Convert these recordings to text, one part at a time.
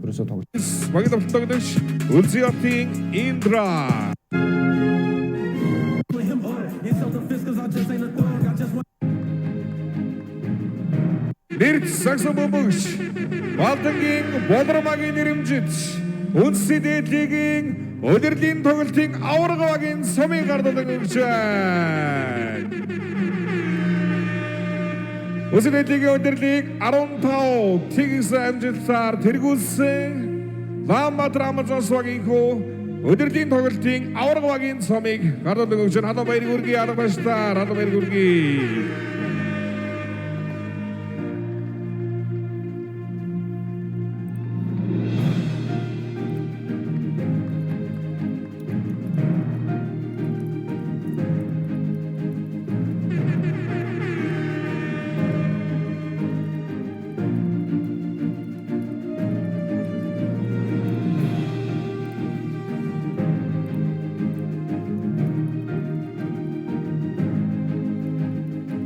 ерөөсөө тоглож. Багийн тоглогч Үлзиотын Индра. Нэрт саксофонч Балдангийн Болромагийн нэрэмжит Үндэсний дээдлигийн удирдлийн тоглолтын аварга багийн сумын гарддаг өгч байна. Үндэсний дээдлигийн удирдлыг 15 тэгс амжилтаар тэргүүлсэн Улаанбаатар Амазонс багийн удирдлийн тоглолтын аварга багийн сумыг гарддаг өгч байна. Хадаа баярыг хүргэе арга баштар, хадаа баярыг хүргэе.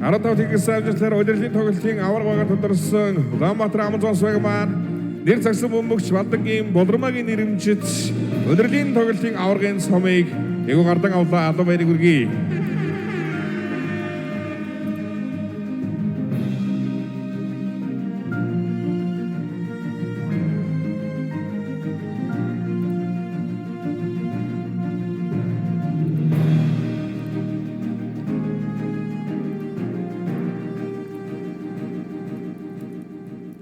Аратав тэгс амжилтаар удирдлийн тоглолтын аварга багаар тодорсон Улаанбаатар Амазонс баг маань нэр цагсан бөмбөгч Балдангийн Болромагийн нэрэмжит удирдлийн тоглолтын аваргын сумыг эгөө гардан авлаа. Алуу баярыг хүргэе.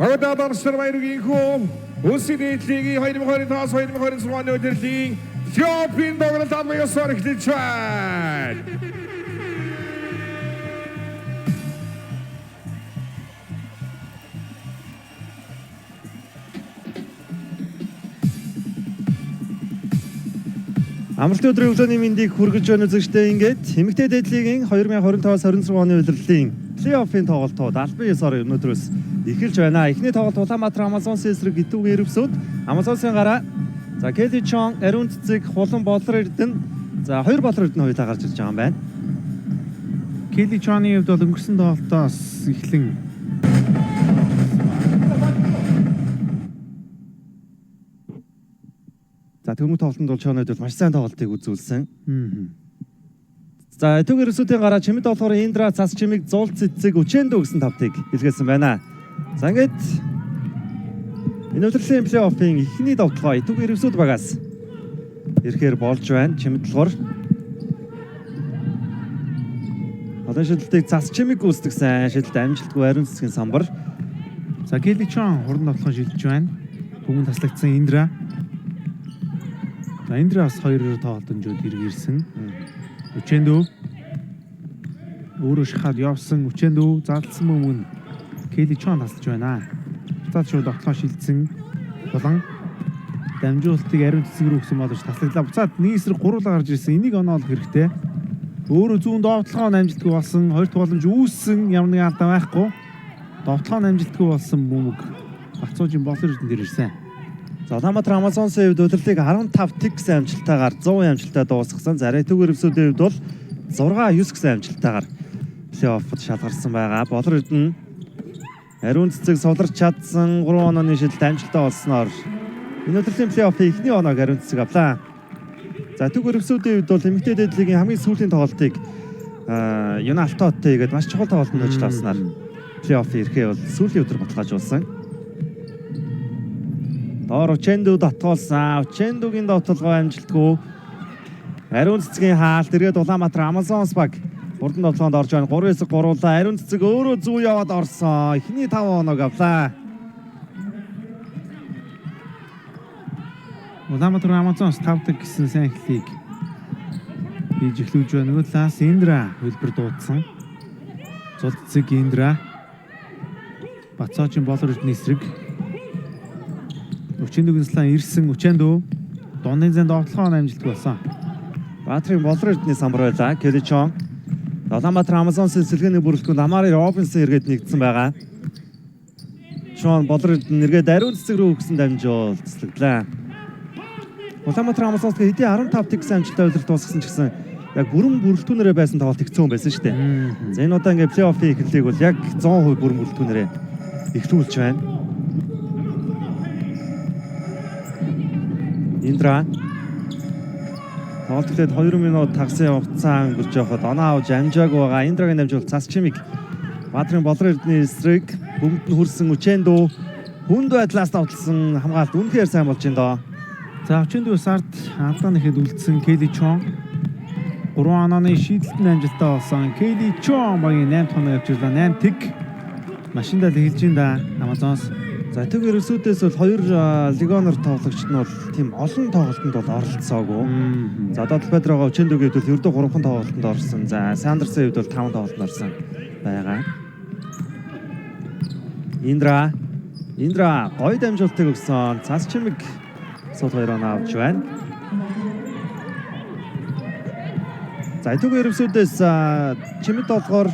Багтаадаар баярыг Үндэсний дээдлигийн 2025-2026 оны удирдлийн Этиопийн тоглолт амжаасаар эхэлж байна. Амралтын өдрийн өглөөний мэндийг хүргэж байна үзэгчдээ. Ингээд эмэгтэй дээдлигийн 2025-26 оны удирдлийн плей-оффын тоглолтууд албан ёсоор өнөөдрөөс эхэлж байна. Эхний тоглолт Улаанбаатар Амазонс эсрэг Итүүгийн Эрвсүүд Амазонсын гараа. За Келли Чон, Ариун Цэцэг, Хулан Болор Эрдэнэ. За хоёр Болор Эрдэнэ хоёулаа гарч ирж байгаа юм байна. Келли Чоны хувьд бол өнгөрсөн тоглолтоос эхлэн За түрүү тоглолтод бол Чонод бол маш сайн тоглолтыг үзүүлсэн. За Итүүгийн Эрвсүүдийн гараа чимэд болохоор Индра цас чимэг зул цэцэг өчөөндөө өгсөн тавтыг илгээсэн байна. За ингээд энэ өдрийн плей-оффын эхний тоглолтоо Итүүгийн Эрвсүүд багаас ирэхээр болж байна. Чимэд болохоор одоо шилдэлтийг цас чимэг гүйцэтгсэн. Шилдэлт амжилтгүй Ариун Цэцгийн самбар. за Келли Чон хурдан тоглохын шилжиж байна. Бүгэн таслагдсан Индра. За Индра бас хоёр тоглолтод ирсэн. Өчөөндөө өөрөө шахаад явсан өчөөндөө зарлсан мөн Келли Чон таслаж байна. Буцаад шууд тоглохоо шилжсэн болон дамжуулалтыг Ариун Цэцэг рүү өгсөн боловч таслагдлаа. Буцаад нэг эсрэг гуруулаа гарч ирсэн. Энийг оноолох хэрэгтэй. Өөрөө зүүн довтлогоо амжилтгүй болсон. Хоёр дахь боломж үүссэн. Ямар нэгэн алдаа байхгүй. Довтлогоо амжилтгүй болсон бөмбөг Бацуужийн Болор Эрдэнэ дээр ирсэн. За Улаанбаатар Амазонсын хувьд удирдлыг 15 тэгс амжилтаагаар 100 амжилтаа дуусгасан. За Итүүгийн Эрвсүүдийн хувьд бол 6-9 гэсэн амжилтаагаар плей-оффод шалгарсан байгаа. Болор Эрдэнэ Ариун Цэцэг суларч чадсан 3 онооны шилдэлт амжилтаа олсноор энэ удирдлийн плей-оффын эхний оноог Ариун Цэцэг авлаа. За Итүүгийн Эрвсүүдийн хувьд бол эмэгтэй дээдлигийн хамгийн сүүлийн тоглолтыг Юна Алтоттой гэдэг маш чухал тоглолтод нөөж тавснаар плей-оффын ирэхээ бол сүүлийн өдөр баталгаажуулсан. Доор Учендүү дотгоолсан. Учендүүгийн довтлогоо амжилтгүй. Ариун Цэцгийн хаалт эргээд Улаанбаатар Амазонс баг хурдан довтлоонд орж байна. 3-9 гуруулаа. Ариун Цэцэг өөрөө зүү яваад орсон. Эхний 5 оноог авлаа. Улаанбаатар Амазонс 5 дахь гэсэн сайн эхлэлийг хийж эхлүүлж байна. Нөгөө талаас Индра хөлбөр дуудсан. Зул цэцэг Индра. Бацуужийн Болор Эрдэнэ эсрэг. Өчөөндөө слан ирсэн Учендөө дундын зэнд довтлогоо амжилтгүй болсон. Баатрын Болор Эрдэнэ самбар байлаа. Келли Чон. Улаанбаатар Амазонсын сэлгээний бүрэлдэхүүнд Амари Робинсон эргээд нэгдсэн байгаа. Чон Болор Эрдэнэ эргээд Ариун Цэцэг рүү өгсөн дамжуул таслагдлаа. Улаанбаатар Амазонс хэдийн 15 тэгс амжилттай удирд дуусгасан ч гэсэн яг бүрэн бүрэлдэхүүнээрээ байсан тоглолт хэцүү байсан шүү дээ. За энэ удаа ингээд плей-оффын эхлэлийг бол яг 100% бүрэн бүрэлдэхүүнээрээ эхлүүлж байна. Индра. Тоглолтод 2 минут тагсан хугацаа өнгөрч явахад оноо авч амжааг байгаа. Индрагийн дамжуул цас чимиг Баатрын Болор Эрдэнэ эсрэг бөмбөд нь хүрсэн Үчэндүү хүнд байдлаас давталсан хамгаалалт үнэхээр сайн болж байна доо. За Үчэндүү сард алдаан ихэд үлдсэн Келли Чон 3 онооны шийдэлтэн амжилттай болсон. Келли Чон багийн 8 тоног авчирлаа. 8 тэг машиндаа л эхэлж байна да. Амазонс. За тэг ерөөсөөдөөс бол 2 легионер тоглогчд нь бол тийм олон тоглолтод бол оролцоогүй. За Додол Педрого Үчэндүүгийн хувьд ердөө 3 тоглолтод орсон. За Сандерсын хувьд бол 5 тоглолтод орсон байгаа. Индра гоё дамжуултыг өгсөн. Цас чимэг сул 2 оноо авч байна. За түүгээр ерөөсөөдөөс чимэд болохоор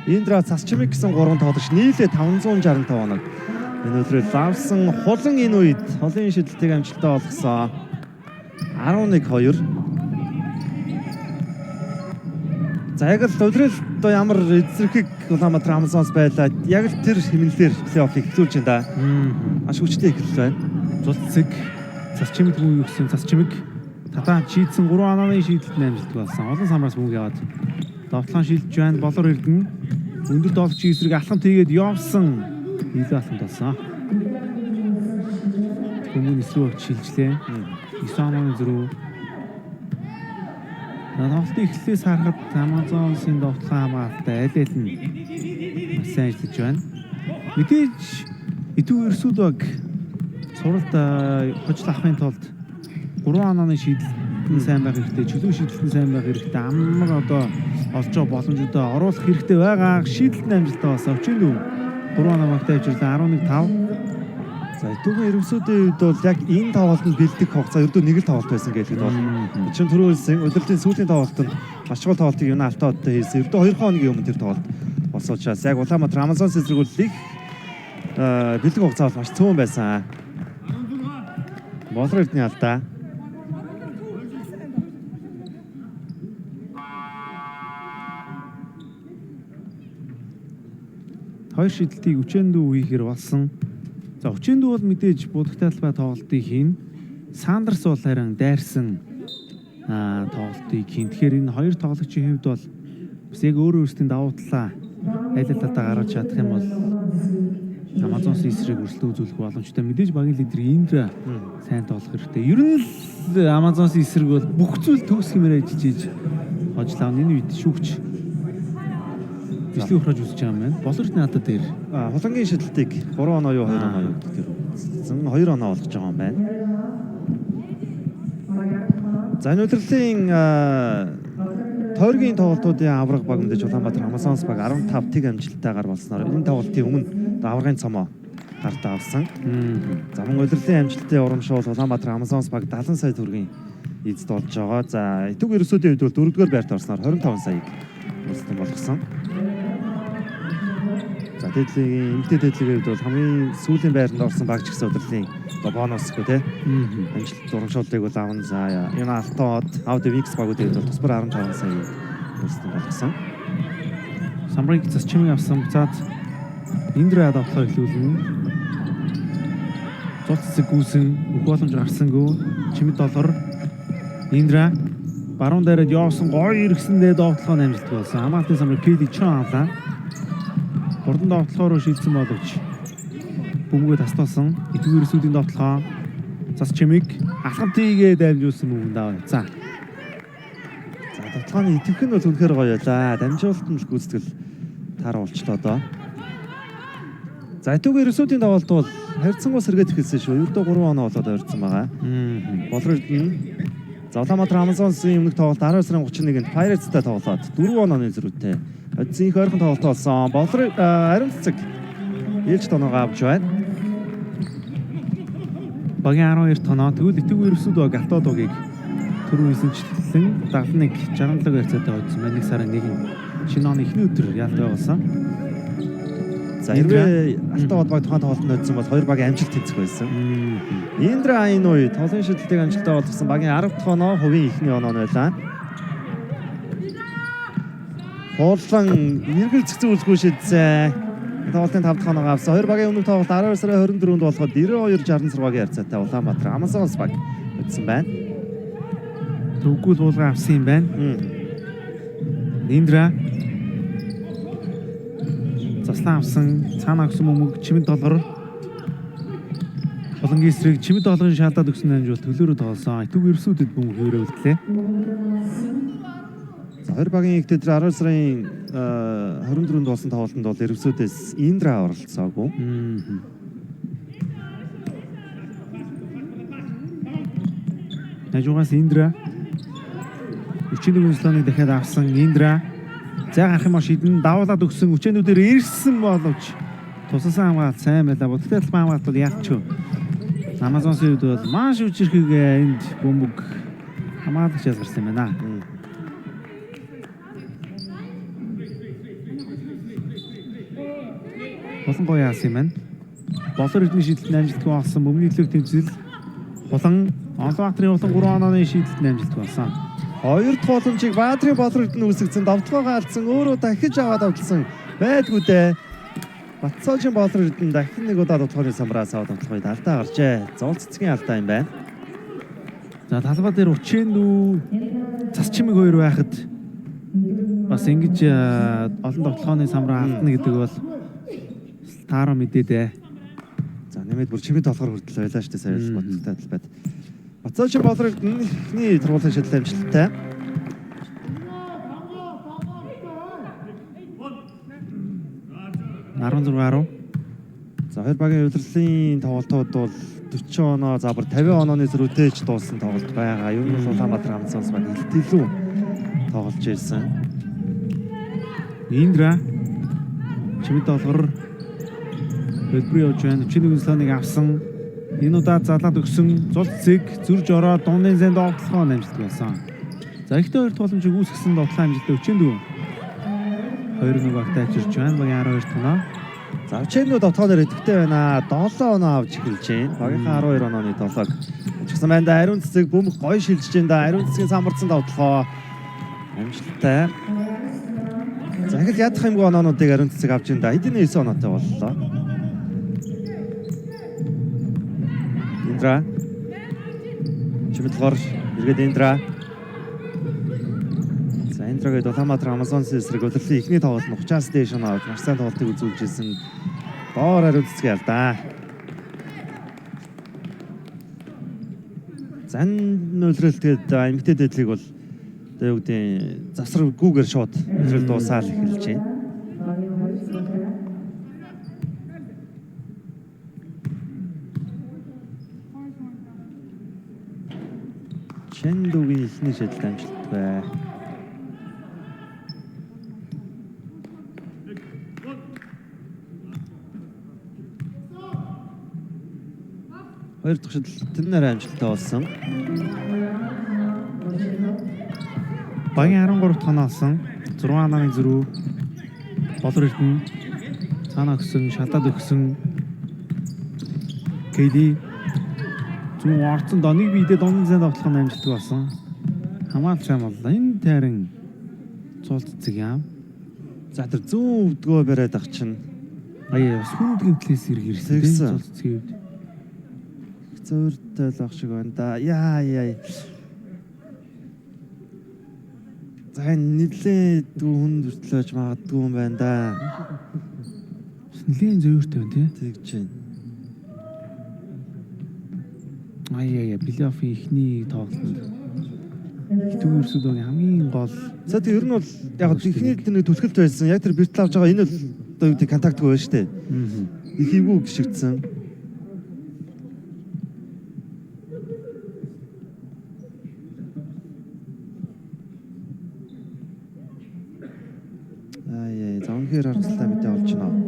Индра цас чимэг гэсэн 3 тоглогч нийлээ 565 оног. Энэ өдрөө лавсан хулан энэ үед холын шидэлтийг амжилттай болгосон. 11-2. За яг л өдрөл ямар эзэрхэг Улаанбаатар Амазонс байлаа. Яг л тэр хэмнэлээр плей-офф эхлүүлж байна да. Маш хүчтэй эхэлж байна. Зулцэг цас чимэг муу өгсөн. Цас чимэг татаа шийдсэн 3 онооны шийдэлтэн амжилттай болсон. Олон самраас мөнгө яваад довтлон шилжиж байна. Болор Эрдэнэ өндөр тоглогчийн эсрэг алхам тийгээд явсан. Илүү алхамд болсон. Хүмүүн эсрэг шилжлээ. 9 онооны зөрүү. Тоглолтын эхлэлээс харахад Амазонсын довтлон хамгаалалттай аль аль нь маш сайн ажиллаж байна. Мэдээж Итүү Ерсүүд баг суралт хожил авахын тулд 3 онооны шийдэлтэн сайн байх хэрэгтэй, чөлөө шийдэлтэн сайн байх хэрэгтэй, амар одоо олж байгаа боломжуудаа оруулах хэрэгтэй байгаа. Шийдэлтэн амжилттай болсон. Өчигдөр 3 оноо магтаа авчирлаа 11-5. За Итүүгийн ерөнхийлөгчдийн хувьд бол яг энэ тоглолтод бэлдэх хугацаа ердөө нэг л тоглолт байсан гэдэг бол чинь түрүүлсэн өдөртийн сүүлийн тоглолтод маш чухал тоглолтыг юу алтаадтай хийсэн. Ердөө 2 хоногийн өмнө тэр тоглолт болсон учраас яг Улаанбаатар Амазонс эсрэгүүлэх бэлдэх хугацаа бол маш цөөн байсан. Болор Эрдэнэ алдаа. Хоёр шийдэлтийг Үчэндүү хийхээр болсон. За Үчэндүү бол мэдээж будагтай талбай тоглолтыг хийн. Сандерс бол харин дайрсан тоглолтыг хийн. Тэгэхээр энэ хоёр тоглогчийн хувьд бол бас яг өөр өөрсдийн давуу талаа аль талаа гаргаж чадах юм бол Амазонс эсрэг өрсөлдөө үзүүлэх боломжтой. Мэдээж багийн лидер Индра сайн тоглох хэрэгтэй. Ер нь л Амазонс эсрэг бол бүх зүйл төгс хэмээр ажиллаж ийж хожлаа. Энэ үед шүүгч Тэслэг ухрааж үзэж байгаа юм байна. Болорт надад дээр. Хулангийн шидэлтийг 3 оноо юу 2 оноо юу гэхээр үзсэн. 2 оноо болгож байгаа юм байна. За энэ удирлын тойргийн тоглолтуудын авраг баг мэдээж Улаанбаатар Амазонс баг 15 тэг амжилттайгаар болсноор энэ тоглолтын өмнө аврагын цомоо гартаа авсан. За мөн удирлын амжилттай урамшуул Улаанбаатар Амазонс баг 70 сая төгрөгийн эзэд болж байгаа. За Итүүгийн ерөөсөөдийн хувьд бол 4-р байрт орсноор 25 саяг үлдсэн болгосон. За дээдлийн эмэгтэй дээдлийн хувьд бол хамгийн сүүлийн байранд орсон баг ч гэсэн удирлын бонус гэх тий. Амжилт урамшууллыг бол авна. За энэ алтаад Audi X багуудын хувьд бол тусбар 15 сая үлдсэн болгосон. Самрыг цас чимэг авсан буцаад Индра давтлаа эхлүүлнэ. Цуцсэг гүйсэн бүх боломж гарсангүй чимэд доллар Индра баруун дээрээ явсан гоё иргэсэндээ довтлоо амжилттай болсон. Хамгаалтын самрыг Келли Чон авлаа. Хурдан довтлохоор шилжсэн боловч бөмбөгөө таслуулсан. Итүү ерөөсүүдийн довтлоо цас чимэг алхамтыгээ дамжуулсан мөнгөнд аваа. За довтлооны итгэх нь бол үнэхээр гоё байлаа. Дамжуулалт нь гүйцэтгэл таар болчлоо доо. За Итүүгийн ерөөсүүдийн тоглолт бол харьцангуй сэргээд эхэлсэн шүү. Ердөө 3 оноо болоод ойрцсон байгаа. Болор Эрдэнэ за Улаанбаатар Амазонсын өмнөх тоглолт 12 сарын 31-нд Pirates-тай тоглоод 4 онооны зөрүүтэй одсын их ойрхон тоглолт болсон. Болор ариун цэцэг ээлж тоноогоо авч байна. Багийн 12 тоноо тэгвэл Итүүгийн ерөөсүүд баг Алтодогийг түрүү эзэмчлэн 71-67 гэрцээтэй хоцсон байна. 1 сарын 1 шинэ оны эхний өдөр яалт байгуулсан. За хэрвээ Алтод баг тухайн тоглолтод хоцсон бол 2 багийн амжилт тэнцэх байсан. Индра энэ үед толын шидэлтийг амжилттай болгосон багийн 10 дахь оноо хувийн эхний оноо нь байлаа. Хуулан эргэлзэх зүйлгүй шидсэн. Тоглолтын 5 дахь оноо авсан. 2 багийн өмнөх тоглолт 12 сарын 24-нд болоход 92-66-гийн харьцаатай Улаанбаатар Амазонс баг үзсэн байна. Төвгүүл буулга авсан юм байна. Индра заслан авсан цаана өгсөн бөмбөг чимэд толгор Булангийн эсрэг чимэд толгын шалдаад өгсөн амжилт төлөөрөө тоглосон. Төв ерсүүдэд бөмбөг хөврөөлдлээ. За хоёр багийн игтэй тэр 12 сарын 24-нд болсон тоглолтод бол ерөөсөөдөөс Индра оролцоогүй. Хажуугаас Индра өчигдөр үнслэнийг дахиад авсан Индра зай гарах юм шийдэн давуулаад өгсөн өчигнүүдээр ирсэн боловч тусалсан хамгаалалт сайн байлаа. Бодолтой хамгаалалт бол яалч юу. Амазонсын үед бол маш үжирхэг энд бөмбөг хамаалагч ялгарсан юм байна. Болон гоё яасан юм байна. Болор эдний шийдэлд амжилтгүй болсон бөмбөгийн төлөв тэмцэл Булан Онлбаатарын болон 3 онооны шийдэлд амжилтгүй болсон. Хоёр дахь боломжийг Баатрын Болор эдний үсгсэн давтгаагаа алдсан өөрөө дахиж аваад авдсан байдгүй дээ. Батцоожийн Болор эдэн дахин нэг удаа давтгааны самраас аваад автлахыг алдаа гарчээ. Зол цэцгийн алдаа юм байна. За талбай дээр Учэндүү цас чимэг хоёр байхад бас ингэж олон тоглооны самраа алдна гэдэг бол таараа мэдээ. За нэмээд бүр чимэд болохоор хүртэл байлаа шүү дээ сая бодолтой талбайд. Батцоожийн Болор эдэн ихний тургуулын шийдэл амжилттай. За хоёр багийн удирдлын тоглолтууд бол 40 оноо за бүр 50 онооны зөрүүтэйч дууссан тоглолт байгаа. Юу нь Улаанбаатар хамтсаас баг илтэлүү тоглож ирсэн. Индра чимэд толгор Хэлбэр явж байна. Өчигдөр үнслэнийг авсан. Энэ удаа залаад өгсөн зул цэг зөрж ороод дундын зэнд тоглохоо амжилт болсон. За ихтэй хоёр тогломжийг үүсгэсэн тоглоом амжилттай Өчигдөр 2-1 багтаа чирч байна. Багийн 12 тоноо. За Өчигдөр довтгооноор идэвхтэй байна. 7 оноо авч эхэлж байна. Багийнхаа 12 онооны 7-г өчгсөн байна да. Ариун цэцэг бөмбөг гоё шилжиж байна да. Ариун цэцгийн самбарцсан довтлохоо амжилттай. За их л ядах юмгүй оноонуудыг ариун цэцэг авч байна да. Хэдийн 9 оноотой боллоо. Индра чимэдлгор эргээд Индра. За Индрагээд Улаанбаатар Амазонсын эсрэг удирдлын эхний тоглолт нь 30-аас дээш оноо авч маш сайн тоглолтыг үзүүлж ирсэн. Доор ариун цэцгийн алдаа. Зан нөлрөлтгээд эмгтэй дэдлийг бол одоо юу гэдэг засваргүйгээр шууд нөлрөл дуусаал эхэлж байна. Чэндүүгийн ихний шийдэлд амжилт бай. Хоёр дахь шийдэл тэрнээр амжилттай болсон. Багийн 13 тоноо олсон. 6 онооны зөрүү. Болор эрдэнэ цаана өгсөн, шалдаад өгсөн. КД зүүн орцсон доныг биедээ дундын зэнд тоглох нь амжилттай болсон. Хамгаалж сайн боллоо. Энэ тайран цул цэцэг яам. За тэр зүүн өвдгөө бариад ах чинь. Аяа бас хүнд гэмтлээс иргэрсэн. Цул цэцгийн үед. Зөөртэй л ах шиг байна да. Яа. За нэлээд хүнд хүртлөөж магадгүй юм байна да. Нэлийн зөөртэй байна тий. Тэгж байна. Аяа плей-оффын ихний тоглолтод Төв ерсөдөгийн хамгийн гол. За тэр ер нь бол яг ихний тэр түлхэлт байсан. Яг тэр бэртэл авч байгаа энэ л одоо юу гэдэг контактгүй байна шүү дээ. Их эвгүй гიშгдсэн. Замхэр аргаслаа мэдээ олж байна.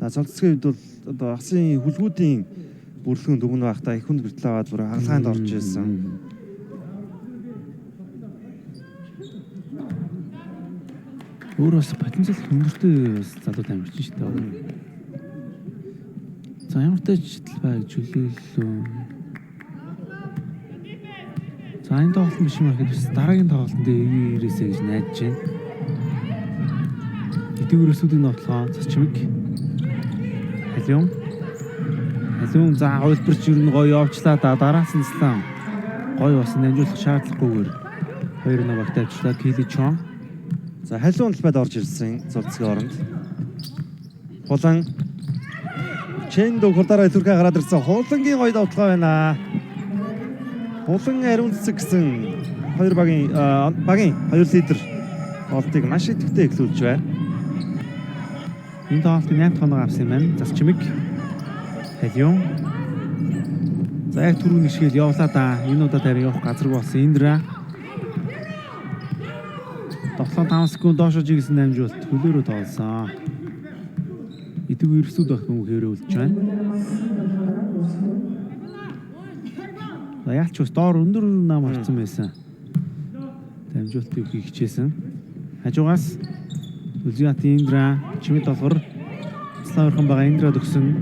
За цолцгийн үед бол одоо асын хүлгүүдийн бүрлэхэн дүгнэ байхдаа их хүнд бэртэл аваад бүр хагалгаанд орж ирсэн. Өөрөөс потенциал хөнгөртэй залууд амьдч шүү дээ. За ямар ч жишээл бай гэж хүлээлээ. За За энэ тоглолт биш юм ахэд бас дараагийн тоглолтод ирээсэй гэж найдаж байна. Идэвхрээсүүдийн тоглоо цачмаг. Халиун за хувилбарч юу нэг гоё явчлаа да дараас нь слам. Гоё бас намжуулах шаардлагагүйгээр хоёр нэг багт авчлаа Кили Чон. За халиун талбайд орж ирсэн зурцгийн оронд. Хулан Чэндо хурдаараа түрхэ гараад ирсэн. Хулангийн гоё давталгаа байна. Хулан ариун цэцэг гэсэн хоёр багийн хоёр лидер болтыг маш идэвхтэй эхлүүлж байна. Энэ тоглолтын 8 тоног авсан юм байна. Зарчмыг Халиун. За яг түрүүн гიშгэл явлаа да. Энэ удаа дээр явах газаргүй болсон. Индра. Тоглоом 5 секунд доошо жигсэн намжуулт хөлөөрөө тоолсон. Идэвхрээсүүд байх юм хэрүүлж байна. За яалч бас доор өндөр нам харцсан байсан. Дамжуултыг хийх хичээсэн. Хажуугаас Үлзиат Индра чимэд долгор Славирхан байгаа Индра төгсөн.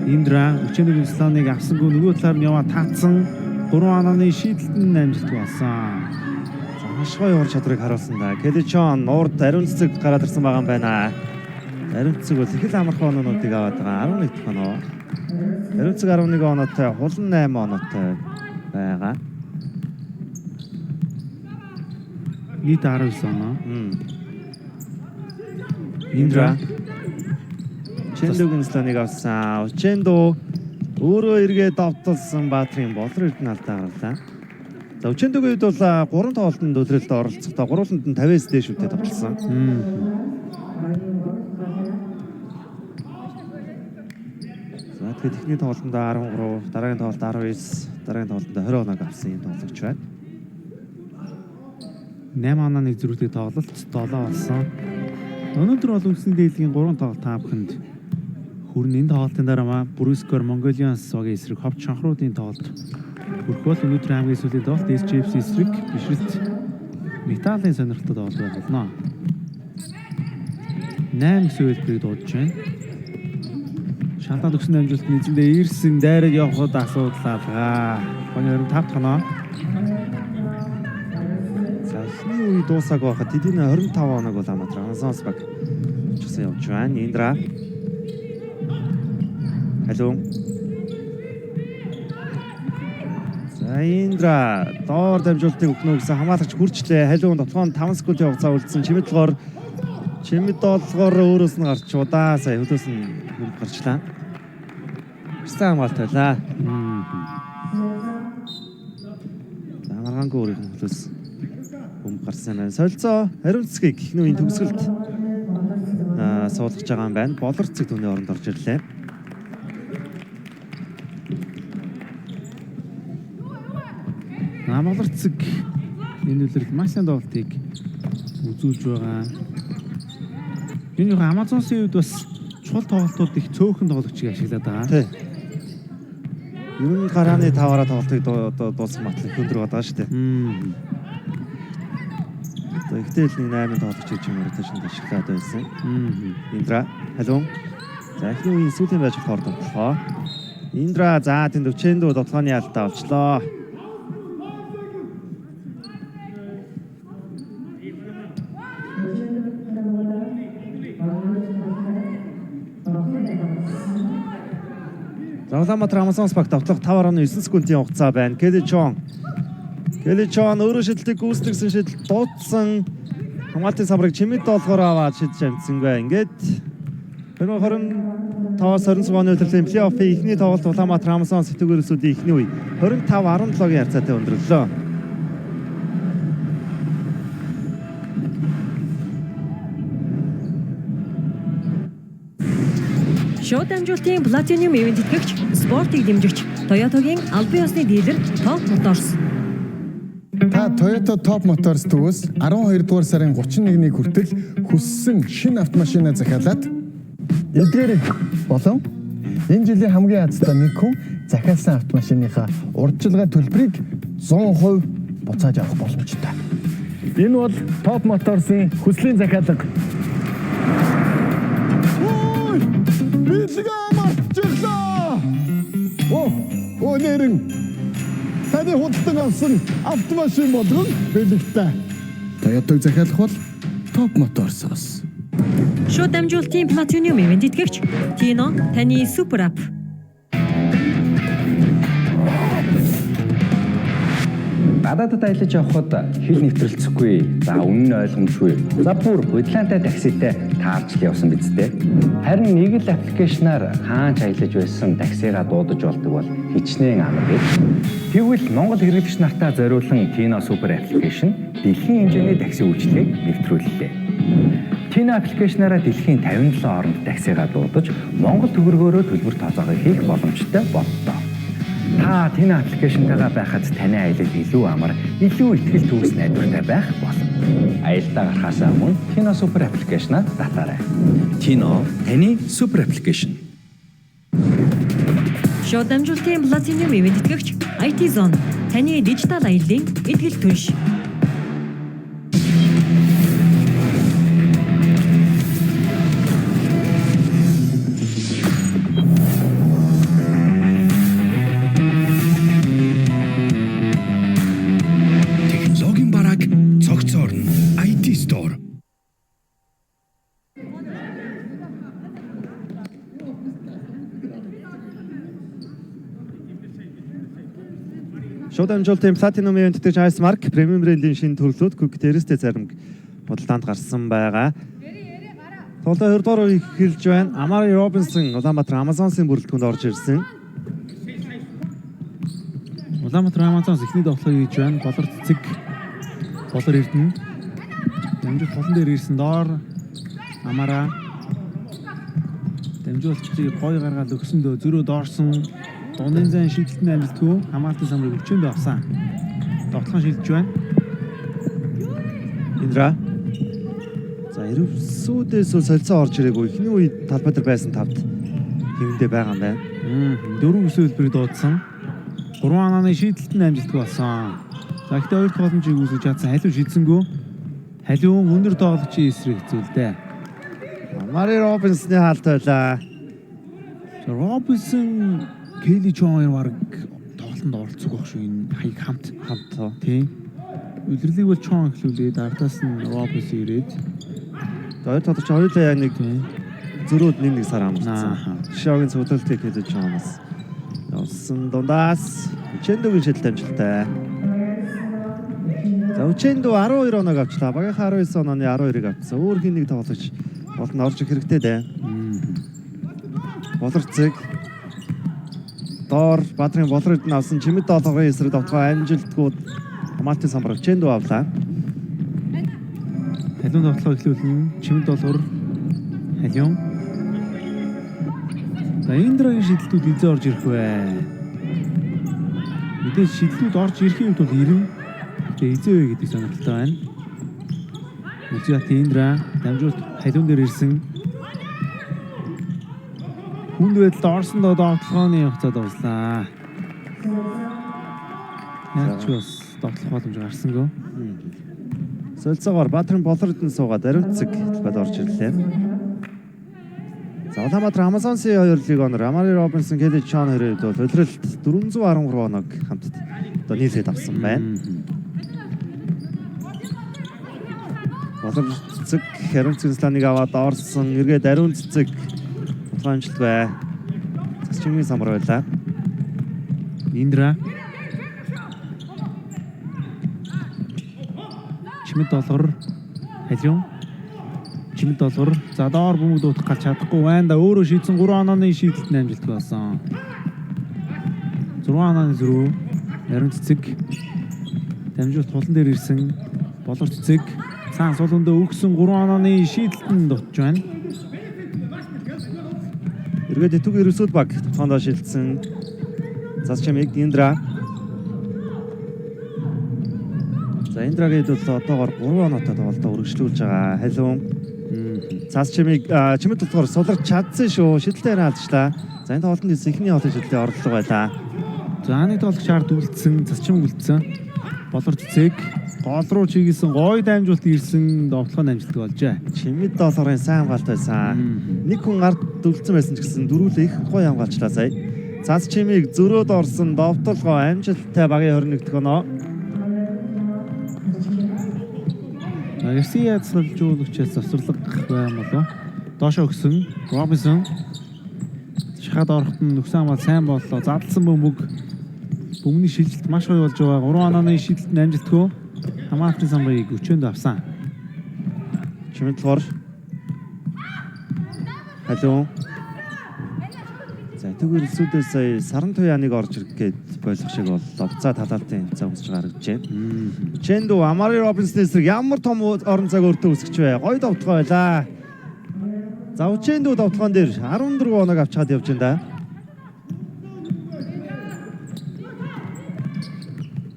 Индра өчигдөр Славныг авсангүй нөгөө талаар нь яваа таацсан 3 ананы шийдэлтэн амжилт болсон. За маш гоё ур чадрыг харуулсан да. Келичон урд ариун цэцэг гараад ирсэн байгаа юм байна. Ариун цэцэг бол их л амархан оноонуудыг аваад байгаа. 11 дахь оноо. Ариун цэцэг 11 оноотой, хулан 8 оноотой байгаа. Нийт 19 оноо. Индра Чэндогийн сланыг авсан. Чэндо өөрөө эргээд давталсан Баатрин болор эрдэнэ алдаа гарлаа. За Чэндогийн үед бол 3 тоглолтод үлрэлт оролцохдоо 3-нд нь 50-аас дээш үедээ тоглосон. За тэгэхээр техникийн тоглолтод 13, дараагийн тоглолтод 19, дараагийн тоглолтод 20 оног авсан юм тоглогч байна. 8 оноо нэг зэрэгтэй тоглолт 7 болсон. Өнөөдөр бол үндсэн дээдлийн 3 тоглолт таавханд хүрнэ. Энэ тоглолтын дараа Брюскор Монголианс цагийн эсрэг ховч шанхруудын тоглолт хүрэх бол өнөөдөр хамгийн сүүлийн тоглолт SJFC эсрэг бишрэлт Металлын сонирхолтой тоглолт байх болно. 8 сүүлбэрийг дуудаж байна. Шантаа төгсөн амжилт нэзэндээ ирсэн дайраг явхад асуудалгаа. Гонёр 5 тоноо. Эхний үе дуусааг байхад тэдний 25 оног бол Аматран Амазонс баг чигсэн явж байна. Индра. Халиун. За Индра доор дамжуултыг өгнө гэсэн хамгаалагч хүрчлээ. Халиун тоглоом 5 секундын хугацаа үлдсэн. Чимэд долгоор өөрөөс нь гарч удаа сая хөлөөс нь хөрөв гарчлаа. Сайн хамгаалт байлаа. За маргаангүй өөрийн хөлөөс гарсан байна. Солилцоо ариун цэцгийг ихний үеийн төгсгөлд суулгаж байгаа юм байна. Болор цэцэг түүний оронд орж ирлээ. Болор цэцэг энэ үлрэлт маш сайн тоглолтыг үзүүлж байгаа. Энэ яг Амазонсын үед бас чухал тоглолтууд их цөөхөн тоглогчийг ашиглаад байгаа. Тий. Ер нь гарааны 5-аараа тоглолтыг дуусгах матлал өндөр байгаа шүү дээ. Ихтэй л 8 тоглогч гэж юм ротейшнд ашиглаад байсан. Индра, халиун. За ихний үеийн сүүлийн байж хорд боллоо. Индра за тэнд Чэндо тоглооны алдаа олчлоо. Улаанбаатар Амазонс баг давтлах 5.9 секундын хугацаа байна. Келичон өөрөө шидэлтийг гүйцэтгэсэн шидэлт дуудсан хамгаалтын самбарыг чимэд долгоор аваад шидэж амжсангүй. Ингээд 2025-26 оны удирдлагын плей-оффын эхний тоглолт Улаанбаатар Амазонс Сэтгүүрсүүдийн эхний үе 25-17-гийн харьцаатай өндөрлөө. Шоу дамжуулалтын Platinum ивент тэтгэгч, спортыг дэмжигч, Toyota-гийн албан ёсны дилер Top Motors. Та Toyota Top Motors төвөөс 12 дугаар сарын 31-ний хүртэл хүссэн шинэ автомашинаа захиалаад эдгээр болон энэ жилийн хамгийн азтай нэг хүн захиалсан автомашиныхаа урьдчилгаа төлбөрийг 100% буцааж авах боломжтой. Энэ бол Top Motors-ийн хүслийн захиалга. Бэлгээ марчглаа. Нэрэн таны худалдан авсан автомашин болгон бэлэгтэй. Toyota-г захиалах бол Top Motors-оос. Шууд дамжуулалтын Platinum event итгэгч Tino таны супер ап. Гадаадд аялаж явхад хил нэвтрэлцэхгүй. За үнэн нь ойлгомжгүй. За бүр хөдлөнтэй такситай таарч явсан биз дээ. Харин нэг л аппликейшнаар хаанч аялаж байсан таксигаа дуудаж болдог бол хичнээн амар гэж. Тэгвэл Монгол хэрэглэгч нартаа зориулсан Tino супер аппликейшн дэлхийн хэмжээний такси үйлчилгээг нэвтрүүллээ. Tino аппликейшнаараа дэлхийн 57 орнд таксигаа дуудаж Монгол төгрөгөөрөө төлбөр тооцоогоо хийх боломжтой боллоо. Та Tino аппликейшнтайгаа байхад таны аялал илүү амар, илүү ихтгэл төгс найдвартай байх болно. Аялалдаа гарахаас өмнө Tino супер аппликейшнаа татаарай. Tino таны супер аппликейшн. Шууд дамжуулалтын Platinum event итгэгч IT Zone таны дижитал аяллаа итгэл түнш. Технологийн бараг цогцоорно. IT Store. Шууд дамжуулалтын Platinum event итгэж Ice Mark премиум брендийн шинэ төрлүүд Cook Terrace-тэй зарим худалдаанд гарсан байгаа. Тоглоо 2 дугаар үеийг эхэлж байна. Amari Robinson Улаанбаатар Amazon-сын бүрэлдэхүүнд орж ирсэн. Улаанбаатар Амазонс эхний тоглоо хийж байна. Болор цэцэг болор эрдэнэ. Дамжуулалт холон дээр ирсэн доор Амара дамжуулалтыг гой гаргаад өгсөндөө зөрөө доорсон. Дундын зайн шийдэлтний амжилтгүй хамгаалтын самрыг өвчөнд авсан. Тоглоом шилжиж байна. Индра. За ерөвсүүдээс солилцоо орж ирээгүй. Эхний үед талбай дээр байсан тавд хэвэндээ байгаа юм байна. Дөрвөн өсөлбөрийг дуудсан. 3 анааны шийдэлтний амжилтгүй болсон. За ихтэй хоёр боломжийг үүсгэж чадсан. Халиу шийдсэнгүү. Халиун өндөр тоглогчийн эсрэг хэзүүлдэ. Amari Robinson-ы хаалт байлаа. Робинсон Келли Чон баг тоглолтод оролцох байх шүү энэ хаяг хамт тийм. Үлрэлийг бол Чон эхлүүлээд ардаас нь Робинсон ирээд хоёр тоглогч хоёулаа яг нэг зөрүүд нэг сар амарсан. Шогийн цуглалтыг хийж Чоноос явсан дундаас Учендогийн шидэлт амжилттай. За Учендо 12 оног авчлаа. Багийнхаа 19 онооны 12-ыг авсан. Өөр хин нэг тоглогч болон орж ирэх хэрэгтэй дээ. Болорцэг доор Баатрын болорд нь авсан чимэд доолгын эсрэг довтгоо амжилтгүй хамаалтын самбар Учендо авлаа. Халиун тоглоо эхлүүлнэ. Чимэд доолгор халиун. За Индрагийн шийдэлтүүд эзээ орж ирэх вэ? Мэдээж шийдэлтүүд орж ирэхийн хувьд бол 90 тэгээ эзээ вэ гэдэг сонирхолтой байна. Үзээд Индра дамжуулт халиун дээр ирсэн. Хүнд байдалд орсондоо тоглооны хугацаанд орслаа. Яаж бас тоглох боломж гарсангүй. Солилцоогоор Баатрын болорд нь суугаад ариунцэг талбайд орж ирлээ. За Улаанбаатар Amazon-сын 2 лиг онор Amari Robinson, Kelly Chon хоёрыг бол удиралт 413 оног хамт одоо нийлээд авсан байна. Болор цэцэг ариунцэг сланыг аваад орсон. Эргээд ариун цэцэг амжилт бай. Засчмын самар байлаа. Индра чимэд доллар халиун чимэд доллар за доор бөмбөг дуутах галж чадахгүй байна да өөрөө шийдсэн 3 онооны шийдэлтний амжилт болсон. 6 онооны зөрүү ариун цэцэг дамжуулт тулан дээр ирсэн болор цэцэг цаан сулуундаа өгсөн 3 онооны шийдэлтэнд дутж байна. Эргээд итүг ерөөсөд баг тоондоо шилжсэн. Засчмыг Индра. За Индрагийн бол одоогоор 3 оноотой тоглолтоо үргэлжлүүлж байгаа. Халиун. Засчмыг чимэд болохоор суларч чадсан шүү. Шидэлтээр алдчихлаа. За энэ тоглолтод эхний хоолой шидэлтийн орлого байлаа. За нэг тоглогч ард үлдсэн, засчмыг үлдсэн. Болор цэцэг гол руу чиглэсэн гой дамжуулт ирсэн довтлохын амжилт болжээ. Чимэд долларын сайн хамгаалт байсан. Нэг хүн ард үлдсэн байсан ч гэсэн дөрүүлээ их гоё хамгаалчлаа сая. Цас чимийг зөрөөд орсон довтолгоо амжилттай багийн 21 дэх оноо. Эрси язгалжуулагчаас завсарлаг байм болоо. Доошо өгсөн Робинсон шахаад орохт нь нөхсөн хамгаал сайн боллоо. Задлсан бөмбөг бөмбөний шилжилт маш гоё болж байгаа. 3 онооны шилжилт нь амжилтгүй. Хамгаалтын самбарыг өчөөнд авсан. Чимэдлгор халуун. За тэгвэл сүдээ сая саран туяныг орж ирэх гээд болох шиг боллоо. За талаалтын хэмцээ үсэж гаргаж байна. Чэндүү Амари Робинсны эсрэг ямар том орон цаг өөртөө үсгэж вэ? Гоё довтлогоо байлаа. За Чэндүү довтлогоон дээр 14 оног авч чад явж байна да.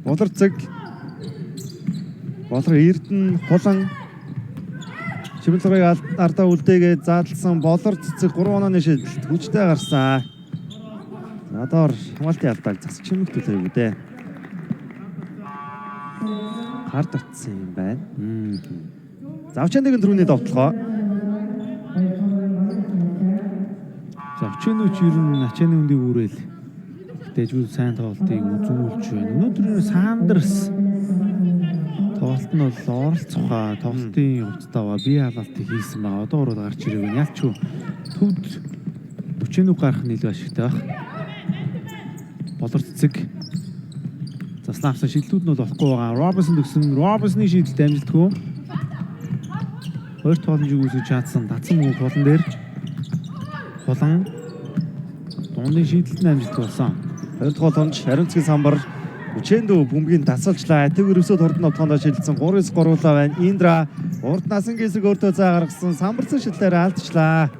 Болорцэг Болор Эрдэнэ хулан Чимэдлгорыг ардаа үлдээгээд задлсан Болор цэцэг 3 онооны шилжилт хүчтэй гарсан. Надаар хамгаалтын алдааг засаг чимэг төлөв үү дээ. Хард утсан юм байна. Завчааныг түрүүний довтлогоо. Завчаанууч ер нь ачааны үндийг үүрээл. Дэжгүй сайн тоглолтыг үзүүлж байна. Өнөөдөр Сандерс тоглолт нь бол оролцохоо тоглолтын хувцастаа бие халаалтыг хийсэн байгаа. Одоо урууд гарч ирэх нь ялч төвд Бүчэнүг гарах нь илүү ашигтай баг. Болор цэцэг заслан авсан шилдүүд нь бол болохгүй байгаа. Робинсон төгсөн. Робинсны шийдэлт амжилтгүй. Хоёр тогломжийг үүсгэж чадсан. Татсан мөнгө болон дээр хулан дууны шийдэлт нь амжилтгүй болсон. Хоёр дахь боломж Аримцгийн самбар Чэндүү бөмбөгийг тасалчлаа. Тэгвэр өсөд хурдан тоглоонд шилжсэн 3-9 гуруулаа байна. Индра урд насан гисэг өөртөө заа гаргасан самбарсан шидлээр алдчихлаа.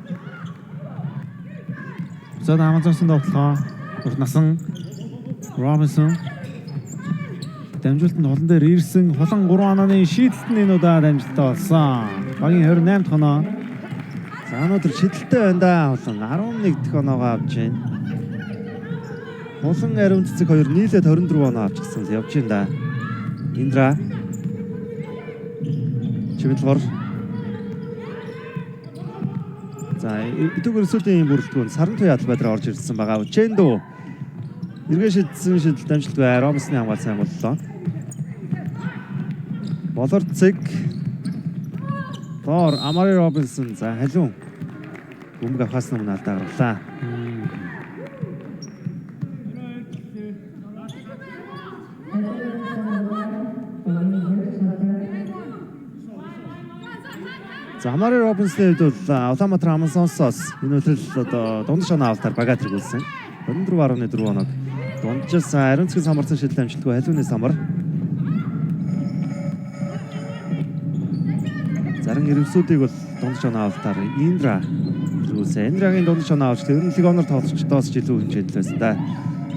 За Амазонсын тоглолоо урд насан Робинсон дамжуултанд холон дээр ирсэн хулан 3 онооны шийдэлт нь энэ удаад амжилттай болсон. Багийн 28 дахь оноо. За өнөөдөр шидэлтэй байна да. Хулан 11 дахь оноогоо авч байна. Хулан Ариун цэцэг хоёр нийлээд 24 оноо авчихсан л явж байна да. Индра Чимэдлгор. За эдгээр өсөлтийн бүрэлдэхүүн саран туяа албадраа орж ирсэн байгаа. Чэндүү эргээ шидсэн шидэлт амжилтгүй Робинсны хамгаалал сайн боллоо. Болорцэг Тор Амари Робинсон за халуун бөмбөг авахаас өмнө алдаа гарлаа. За Амари Робинсны хувьд бол Улаанбаатар Амазонсоос энэ өдрөл одоо дунд шоноо авалтаар багаа тэргүүлсэн. 24.4 оног. Дунджаас Аримцгийн самбарсан шийдэл амжилтгүй халууны самбар. Заран ирвсүүдийг бол дунд шоноо авалтаар Индра тэргүүлсэн. Индрагийн дунд шоноо авч тэр нь легоноор тоглолцдоос ч илүү хэмжээнд л байсан да.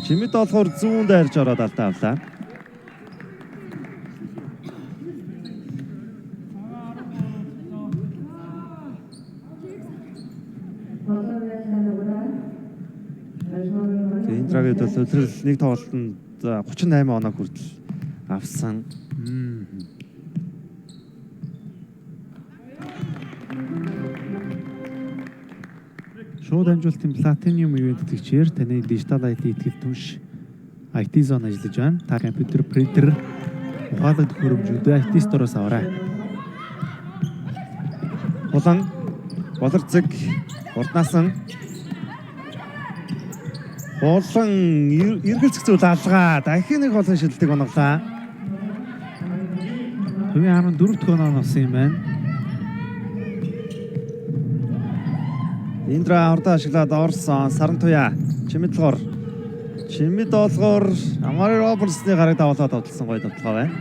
Чимэд болохоор зүүн дайрж ороод алдаа авлаа. Индрагийн төлөвлөл нэг тоглолтод 38 оноо хүртэл авсан. Шууд амжилтын Platinum ивент төгчээр таны дижитал IT итгэл түнш IT зон ажиллаж байна. Та компьютер, принтер, ухаалаг төхөөрөмжүүд IT стороос аваарай. Хулан Болорцэг урднасан Хулан эргэлзэгцүүл алгаа дахин нэг холын шилдэг оноглаа. Төвийн 14 дахь оноо болсон юм байна. Индра урдаа ашиглаад орсон саран туяа Чимэдлгор Амари Робинсны гараг давуулаад тоглосон гоё тоглоо байна.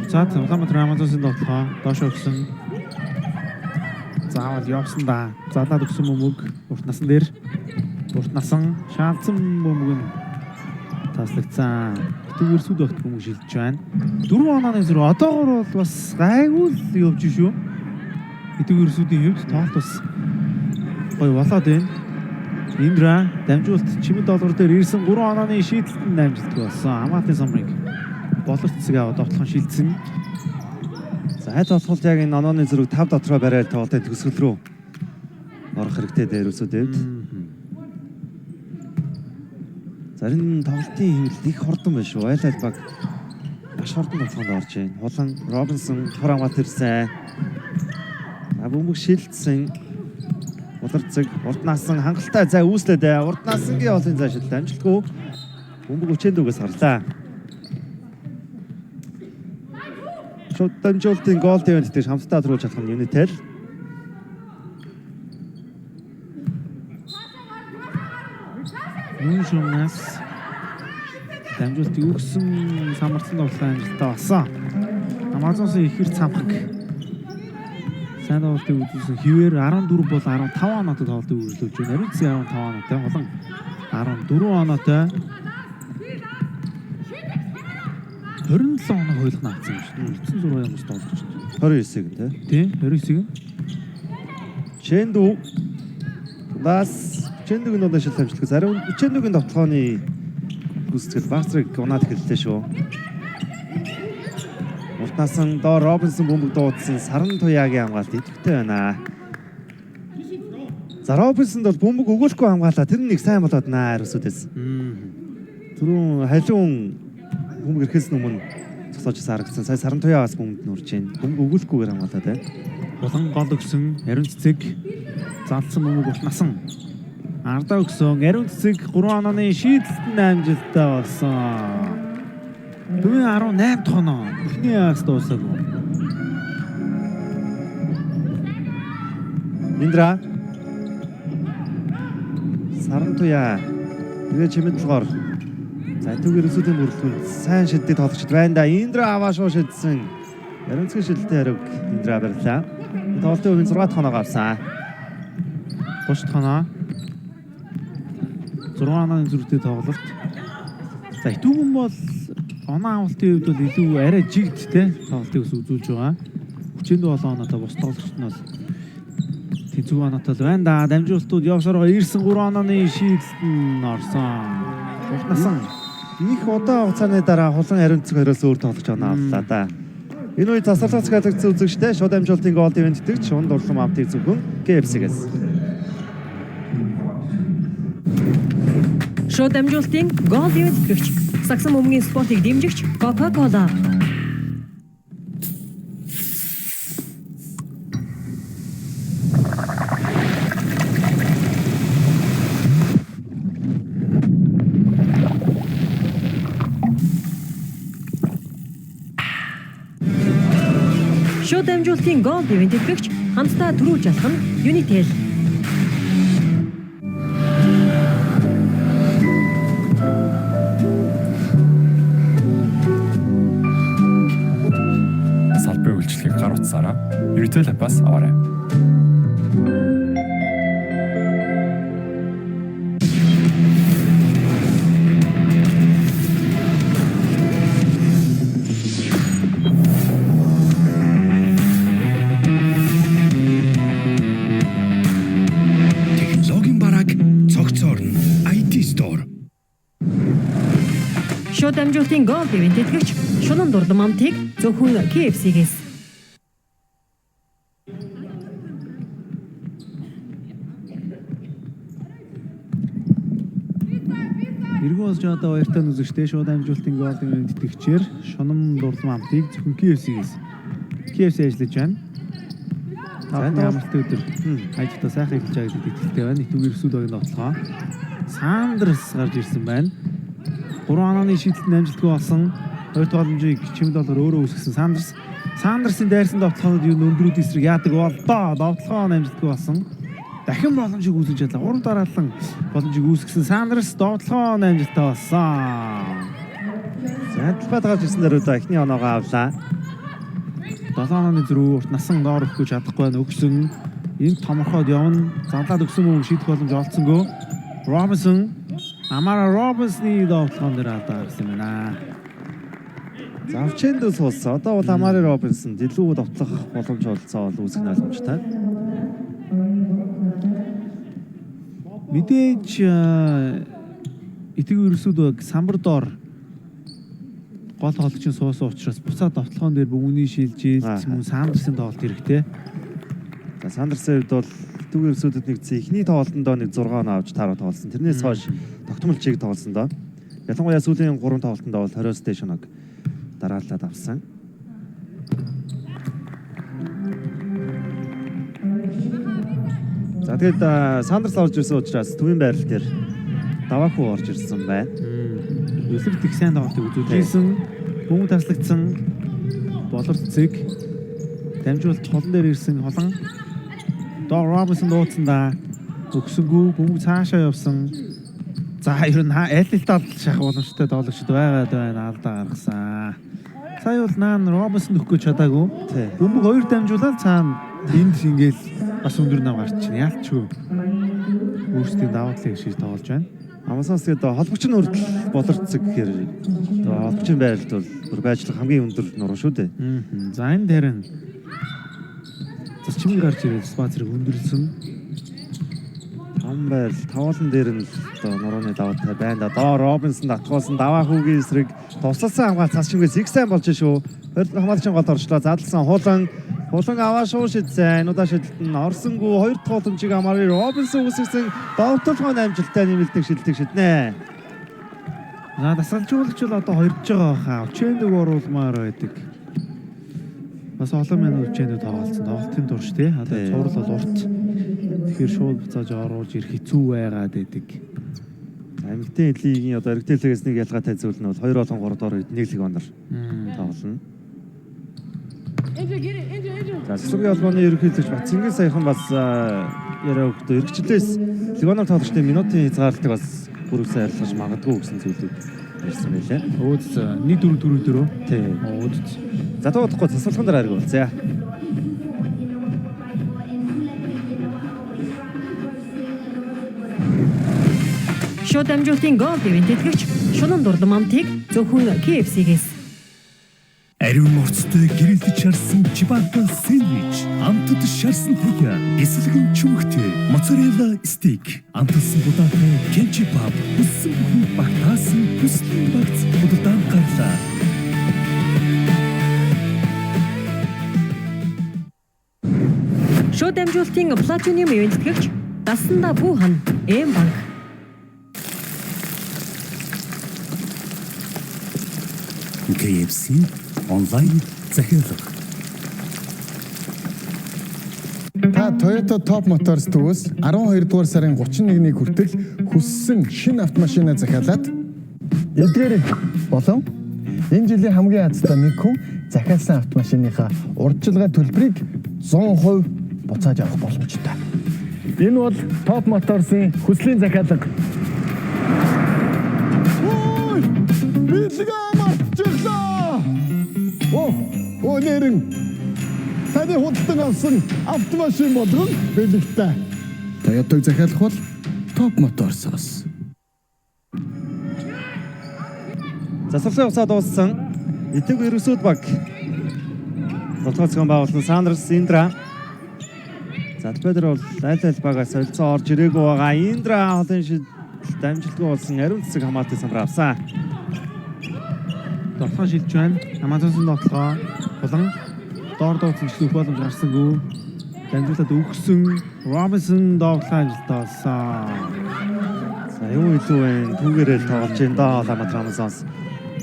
За Улаанбаатар Амазонсын тоглоо доошо өгсөн. Заавал явсан да. Залаад өгсөн бөмбөг урт насан дээр урт насан шаалцсан бөмбөг нь таслагдсан. Тэгвэр сүд багт бөмбөг шилжиж байна. 4 онооны зэрэг одоогор бол бас гайгүй л явж шүү. Тэгвэр сүдийн хувьд тоглолт бас гоё болоод байна. Индра дамжуулт Чимэд доллар дээр ирсэн 3 онооны шийдэлтэнд амжилттай болсон. Хамгаалтын самбарыг болорт цэцэг аваад тоглох шилжсэн. За хайц болоход яг энэ онооны зэрэг 5 дотроо бариад тоглолтын төгсгөл рүү орох хэрэгтэй дээр үсэдэд. Зарим тоглолтын хэмжил их хурдан байна шүү. Айл баг маш хурдан тоглоонд орж байна. Хулан Робинсон хураамат ирсэн. Бөмбөг шилжсэн. Уларцэг урд наасан хангалттай зай үүслээд урд наасангийн олын зай шилдэг амжилтгүй. Бөмбөг өчөөдөөс гарлаа. Шууд дамжуултын гол дэвэнт дээр хамтдаа төрүүлж чадах нь Unitel. Мөн шунаас дамжуулт өгсөн самарсан тоглолтын амжилттай болсон. Амазонсын ихэр цамхаг сайн тоглолтыг үзүүлсэн хിവэр 14 бол 15 оноотой тоглолтыг үргэлжлүүлж байна. Ариун цэцгийн 15 оноотой, болон 14 оноотой 27 оноо хойлох наацсан юм шүү. 96 янз тоглож байна. 29-ийг тий. Тийм, 29-ийг. Чэнду бас Чэндугийн доо шилт амжилтгүй. Зарим Чэндугийн тоглооны гүйцэтгэл Бастрыг унаад эхэллээ шүү. Уртнасан доо Робинсон бөмбөг дуудсан Саран Туяагийн хамгаалт идэвхтэй байна. За Робинсонд бол бөмбөг өгөхгүй хамгаалаа. Тэр нэг сайн болоод наа ерөөсөөдөөс. Түрүүн халиун бөмбөг ирэхээс өмнө цогцолж сарагдсан. Сая Саран Туяагаас бөмбөг нурж байна. Бөмбөг өгөөхгүйгээр хамгаалаад байна. Болон гол өгсөн ариун цэцэг залсан бөмбөг утнасан. Ардаа өгсөн ариун цэцэг 3 онооны шийдэлтэн амжилттай болсон. Дөрөв 18 тоноо эхний аас дуусаагүй. Индра Саран Туяа тэгээ чимэдлгоор за түүгээр өсөлийн бүрэлдэхүүн сайн шилдэг тоглогчд байна да. Индра аваашуу шидсэн. Ариун цэцэг шилдэг хариуг Индра барьлаа. Тоглолтын үеийн 6 тоноог авсан. 30 тоноо 6 онооны зүрхтэй тоглолт. За итүүгэн бол оноо авалтын хувьд бол илүү арай жигдтэй тоглолтыг үзүүлж байгаа. 37 оноотой бус тоглогчд нь бол тэнцүү оноотой байна да. Дамжуултууд явсараа ирсэн 3 онооны шийдэлт нь орсон. Уртнасан Их удаан хугацааны дараа хулан ариун цэцэг хоёроос өөр тоглож оноо авлаа да. Энэ үед засварлах цэцгэлэгдсэн үзэгчтэй шууд амжилтын гол дэвэнт итгэж шунд урлам автыг зөвхөн KFC-гээс. Шууд дамжуултын гол дэвэнт итгэгч Саксан бөмбөгийн спортыг дэмжигч Coca-Cola. Шууд дамжуултын гол дэвэнт итгэгч хамтдаа төрүүлж алах нь Unitel. Салбарын үйлчлэгийг гар утсаараа Unitel аппаас аваарай. Технологийн бараг цогцоорно. IT Store. Шууд дамжуултын гол дэвэнт итгэгч Шунан дурлам амтыг зөвхөн KFC-гээс. Эргэн болж одоо баяртай үзэгчтэй шууд дамжуултын гол дэвэнт итгэгчээр Шунан дурлам амтыг зөвхөн KFC-гээс. KFC ажиллаж байна. Таны амралт өдөр ажилдаа сайхан эхэлж байгаа гэдэг итгэлтэй байна. Итүүгээр өсвөл багийн тоглоо. Сандрс гарч ирсэн байна. 3 онооны шийдэлтэн амжилтгүй болсон. Хоёр тоглоомжийг чимд болоор өөрөө үүсгэсэн Сандрсын дайрсан довтлохонод юу өндрүүд эсрэг яадаг болдоо. Довтлохоо амжилтгүй болсон. Дахин боломжийг үүсгэж чадлаа. Уран дараалан боломжийг үүсгэсэн Сандрс довтлохоо амжилттай болсон. Задлбад гарч ирсэн дөрөвдөө эхний оноогоо авлаа. 7 онооны зөрүү урт насан доор өгөхгүй чадахгүй байна. Өгсөн энд томорхоод явна. Задлаад өгсөн мөн шийдэх боломж олцсонгүй. Робинсон Амара Робинсны довтлохон дээр алдаа гарсан байна. Завчэндөө суулсан. Одоо бол Амари Робинсон илүү довтлох боломж олцоо бол үүсгэх боломжтой. Мэдээж итгэв ерөөсөд самбар доор гол тоглогчийн суусан учраас буцаад довтлохон дээр бөмбөний шилжиж мөн Сандрсын тоглолт хэрэгтэй. За Сандрсын хувьд бол итгэв ерөөсөдөд нэгдсэн эхний тоглолтонд нэг 6 оноо авч таараа тоглосон. Тэрнээс хойш тогтмол чиг тоглосон доо. Ялангуяа сүүлийн 3 тоглолтод бол 20 стейшныг дараалаад авсан. За тэгээд Сандерс орж ирсэн учраас төвийн байрал дээр Даваку орж ирсэн байна. Өсөлт их сайн тоглолтыг үзүүлсэн. Бөмбөг таслагдсан. Боловцэг дамжуулт холон дээр ирсэн холон. Дор Робинсон дуудсан да. Өгсөнгүү бөмбөг цаашаа явсан. За ер нь алилтад шахах боломжтой тоглогчд байгаад байна алдаа гаргасан. Сая бол наан Робинсон өгөх гэж чадаагүй. Бөмбөг 2 дамжуулаад цаана энд ингээл бас өндөр нам гарчихна. Яалчгүй. Өөрсдийн даваа талыг шийдэж тоглож байна. Амсаас тэгээд холбогч нь хүртэл боловцэг гэхээр холбогчийн байралд бол бүр байжлах хамгийн өндөр нуруу шүү дээ. За энэ дээр нь зочим гарч ирээд спа зэрэг өндөрлсөн. Том байрал тавуулан дээр нь нурууны даваатай байна. Доо Робинсон татгуулсан Давахугийн эсрэг тусалсан хамгаалт цас шингээс их сайн болж шүү. Хамгаалагчийн гол орчлоо задлсан Хулан аваа шуу шидсэн. Удаа шидэлтэн орсонгүй 2 дахь боломжийг амаарыг Робинсон үсгэсэн довтлогын амжилттай нэмэлтийг шиднэ. За дасгалжуулагч бол одоо хоёрж байгаа хаа. Учээндүг оруулмаар байдаг. Бас олон минут учээндүг тоглолцсон. Тоглолтын турш тий. Одоо цуврал бол урт. Тэгэхээр шууд буцааж оруулж ирэх хэцүү байгаад байдаг. Амьтын лигийн одоо эрэгтэй лигээс нэг ялгаатай зүйл нь бол 2 болон 3 доор нэг лиг онор тоглоно. За Сэлгийн холбооны ерөнхийлөгч Бацингийн саяхан бас яриа өгдөө эргчлээс лигоноор тоглогчдын минутын хязгаарлалтыг бас бүрэн арилгаж магадгүй гэсэн зүйлүүд ярьсан байлаа. Өөд 1-4 дөрөв. Тий. Өөд. За туудахгүй засвалган дараа хариг бол. За. Шууд амжилтын гол дэвэн тэтгэгч Шунан дурлам амтыг зөвхөн KFC-гээс Ариун морцтой гэрэлтэж шарсан чибата сэндвич, амтд шарсан пицца, эслэгэн чүмхтэй, моцарелла стейк, амтсан будаатай кетчуп, хүссэн бүхэн багтаасан хүслийн багц худалдан гарлаа. Шууд амжилтын платинум ивент тэтгэгч Дасанда Бухан М-банк KFC онлайн захиалга. Та Toyota Top Motors төвөөс 12 дугаар сарын 31-ний хүртэл хүссэн шинэ автомашинаа захиалаад эдгээр болон энэ жилийн хамгийн азтай нэг хүн захиалсан автомашиныхаа урьдчилгаа төлбөрийг 100% буцааж авах боломжтой. Энэ бол Top Motors-ийн хүслийн захиалга. Ой! Бэлгээ марчихлаа! Оо нэрэн таны худалдан авсан автомашин болгон бэлэгтэй. Toyota-г захиалах бол Top Motors-оос. Засвалгын хугацаа дууссан. Итэг ерөөсөд баг. Болтгоцгон байгуулсан Сандерс Индра. Залбайдар бол айл багаас солилцоо орж ирээгүй байгаа. Индра холын шидэлт амжилтгүй болсон ариун цэцэг хамаатан самбар авсан. Дотлоо шилж байна. Амазонсын дотлоо болон доор дууцсан ч боломж гарсангүй. Дамжуулаад өгсөн Робинсон доглоо амжилттай болсон. За юу илүү вэ? Түүгээрэл тоглож байна да Ламатрамасаас.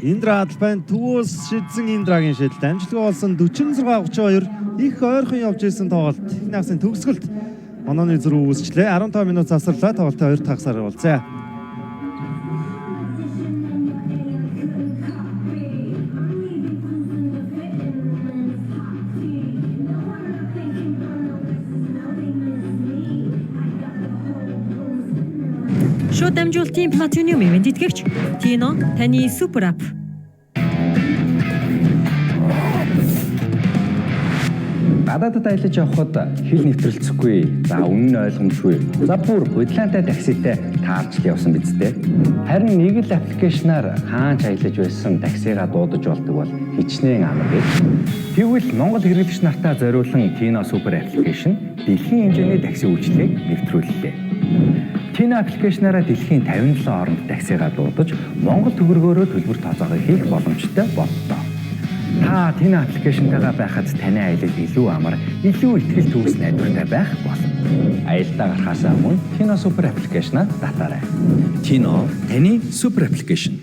Индра Албан төвөөс шидсэн Индрагийн шидэлт амжилтгүй болсон 46-32 их ойрхон явж исэн тоглолт. Эхний хагасны төгсгөлд онооны зөрүү үүсчлээ. 15 минут засварлаа. Тоглолтын 2 тагсаар болцсон. Шууд амжилтын платинум ивент тэтгэгч Тино таны супер ап Гадаадд аялаж явхад хэл нэвтрэлцэхгүй. За үнэн нь ойлгомжгүй. За бүр хөдлөнтэй такситай таарч явсан биз дээ. Харин нэг л аппликейшнаар хаач аялаж байсан таксигаа дуудаж болдог бол хичнээн амар гэж. Тэгвэл Монгол хэрэглэгч нартаа зориулсан Tino супер аппликейшн дэлхийн хэмжээний такси үйлчилгээг нэвтрүүллээ. Tino аппликейшнаараа дэлхийн 57 орнд таксигаа дуудаж Монгол төгрөгөөрөө төлбөр тооцоогоо хийх боломжтой боллоо. Та Tino аппликейшнтайгаа байхад таны аялал илүү амар, илүү ихтгэл төгс найдвартай байх болно. Аялдаа гарахаас өмнө Tino супер аппликейшнаа татаарай. Tino таны супер аппликейшн.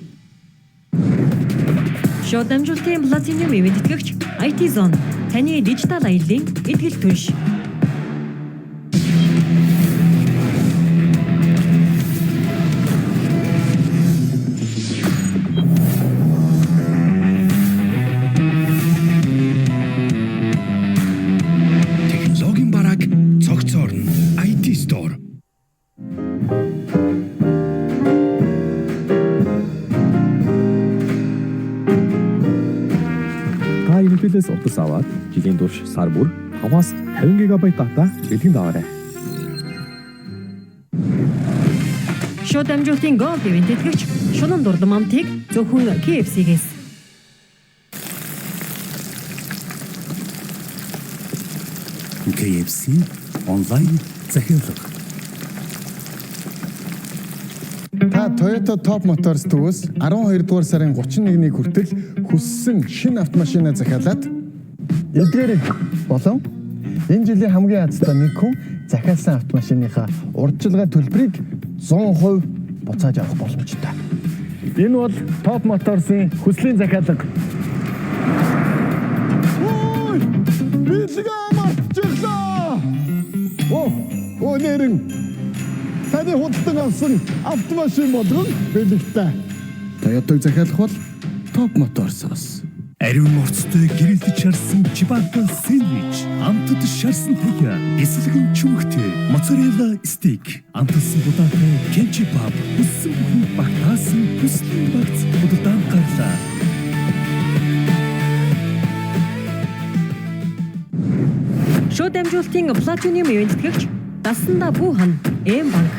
Шууд дамжуулалтын Platinum ивент тэтгэгч IT Zone таны дижитал аяллаа эдгэл түнш. Технологийн бараг цогцоорно. IT Store. Та Intel-с утас аваад жилийн турш сар бүр 5-аас 50 ГБ дата бэлтгэн даваарай. Шууд дамжуулалтын Gold ивент тэтгэгч шунан дурлам амтыг зөвхөн KFC-гээс. KFC онлайн захиалга. Та Toyota Top Motors төвөөс 12 дугаар сарын 31-ний хүртэл хүссэн шинэ автомашинаа захиалаад эдгээр болон энэ жилийн хамгийн азтай нэг хүн захиалсан автомашиныхаа урьдчилгаа төлбөрийг 100% буцааж авах боломжтой. Энэ бол Top Motors-ийн хүслийн захиалга. Ой! Бэлгээ мартчихлаа! Оо нэрэн таны худалдан авсан автомашин болгон бэлэгтэй. Toyota-г захиалах бол Top Motors-оос. Ариун морцтой гэрэлтэж шарсан чибата сэндвич, амтд шарсан пицца, эслэгэн чүмхтэй, моцарелла стейк, амтсан будаатай кенчи пап, хүссэн бүхэн багтаасан хүслийн багц худалдан гарлаа. Шууд дамжуулалтын Platinum ивент тэтгэгч Дасанда Буухан М банк.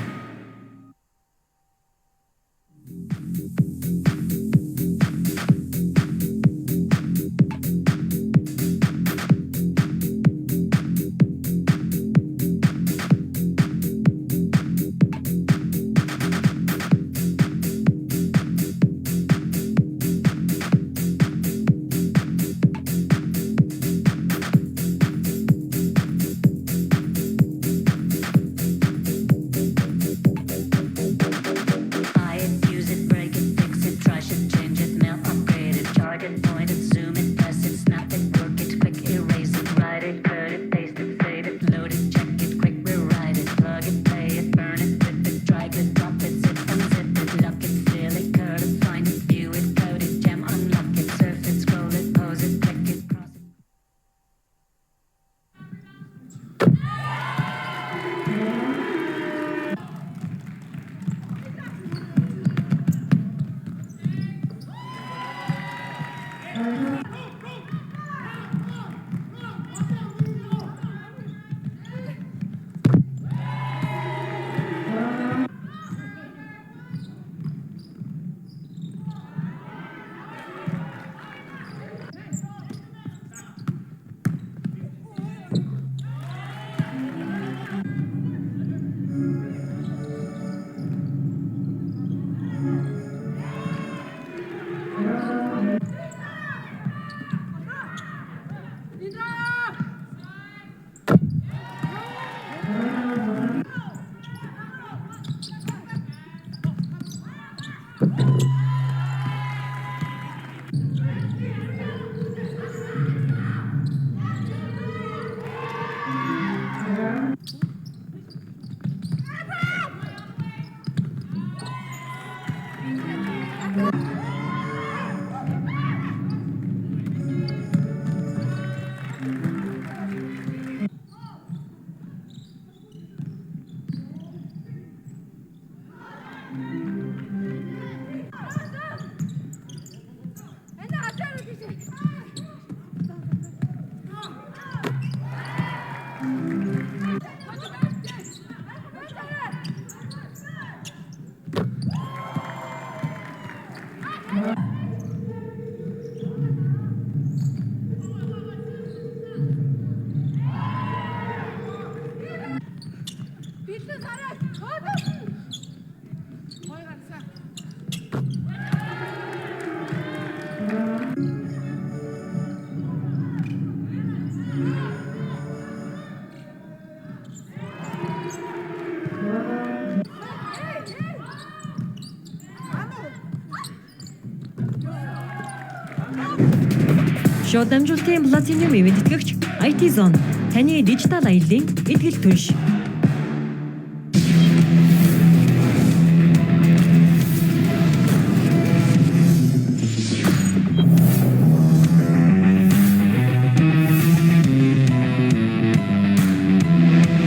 Шууд дамжуулалтын Platinum ивент тэтгэгч IT Zone таны дижитал аяллаа эдгэл түнш.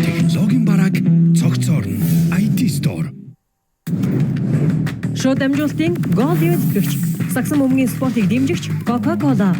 Технологийн бараг цогцоор нь IT Store. Шууд дамжуулалтын Gold ивент тэтгэгч Саксан бөмбөгийн спортыг дэмжигч Coca-Cola.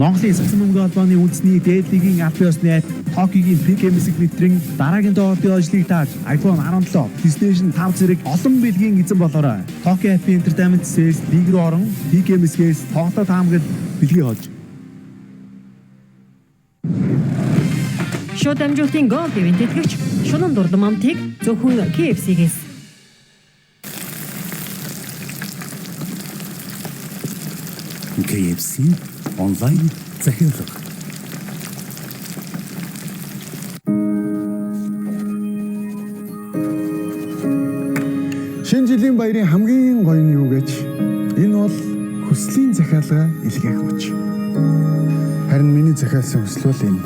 Монголын Саксан бөмбөгийн холбооны үндэсний дээд лигийн албан ёсны айд Токиогийн Пикэмсэг нэвтрэн дараагийн тоглолтын ажлыг тааж iPhone 17, PlayStation 5 зэрэг олон бэлгийн эзэн болоорой. Tokyo Happy Entertainment Sales лиг рүү орон Пикэмсгээс тоглолт хаамгад бэлгийн хож. Шууд дамжуулалтын Gold ивент тэтгэгч Шунан дурлам амтыг зөвхөн KFC-гээс. KFC онлайн захиалга. Шинэ жилийн баярын хамгийн гоё нь юу гэж? Энэ бол хүслийн захиалга илгээх мөч. Харин миний захиалсан хүсэл бол энэ.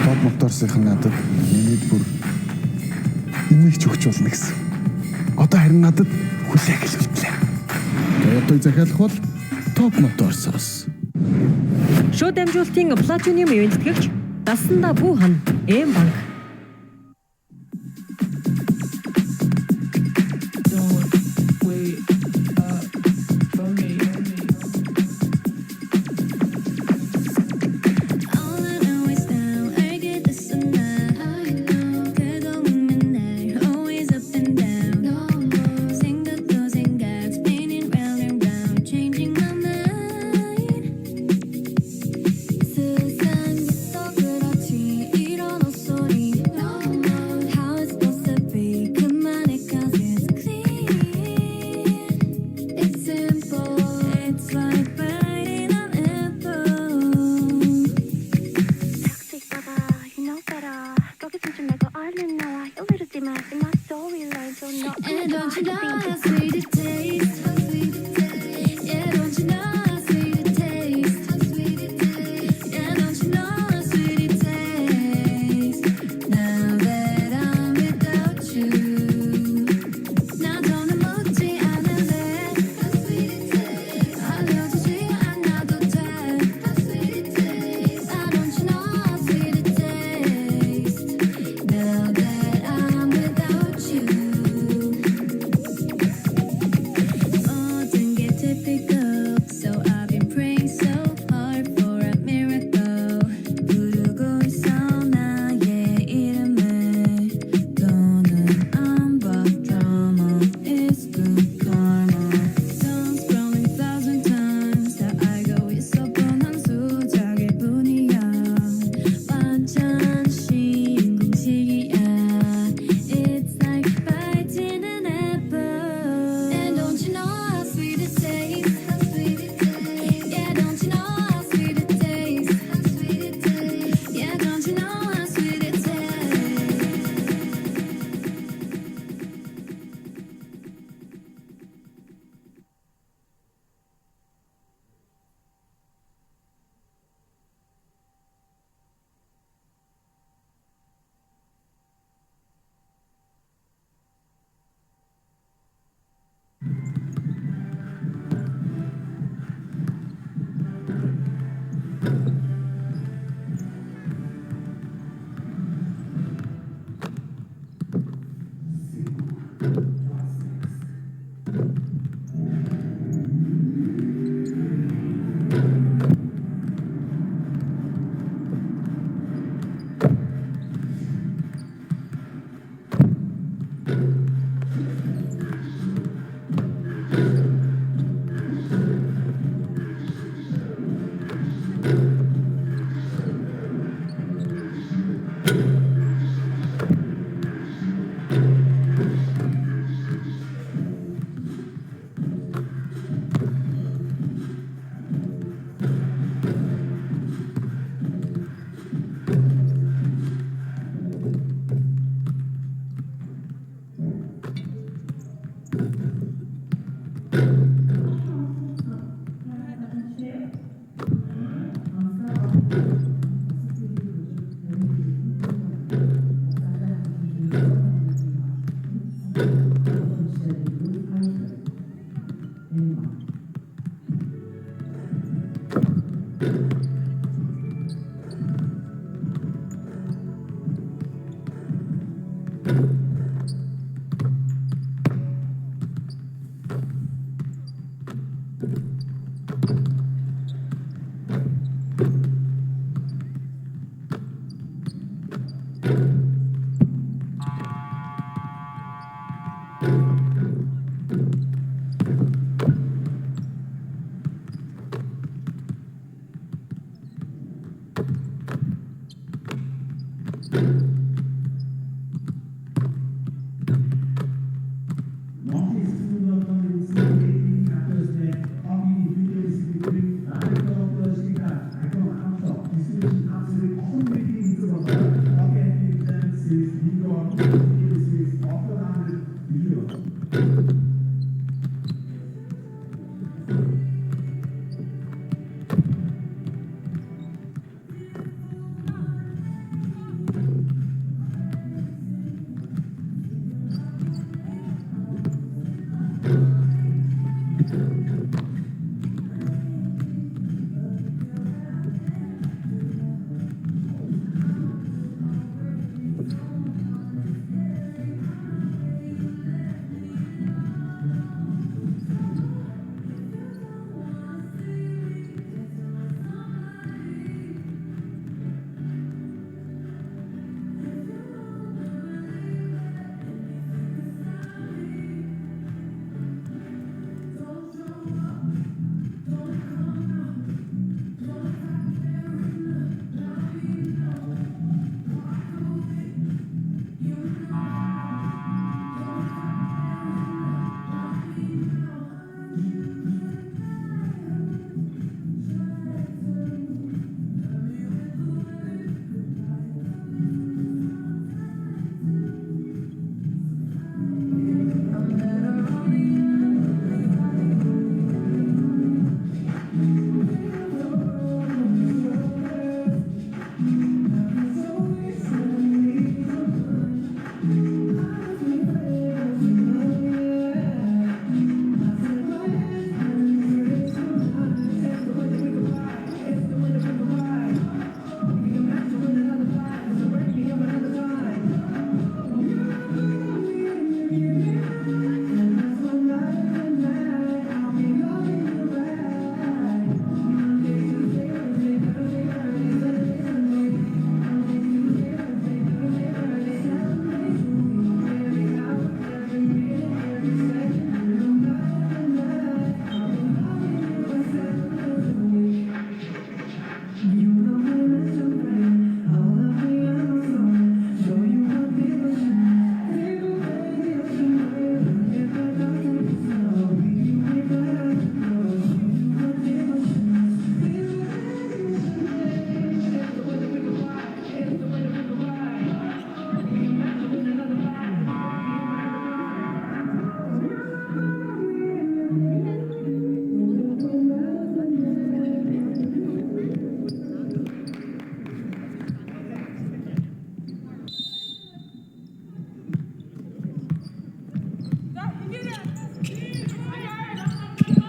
Топ моторсынхан надад миний бүр имиж өгч болно гэсэн. Одоо харин надад хүлээх хэлбэлээ. Тоётог захиалах бол Топ моторсоос. Шууд дамжуулалтын Platinum ивент тэтгэгч Дасанда Буухан М-банк.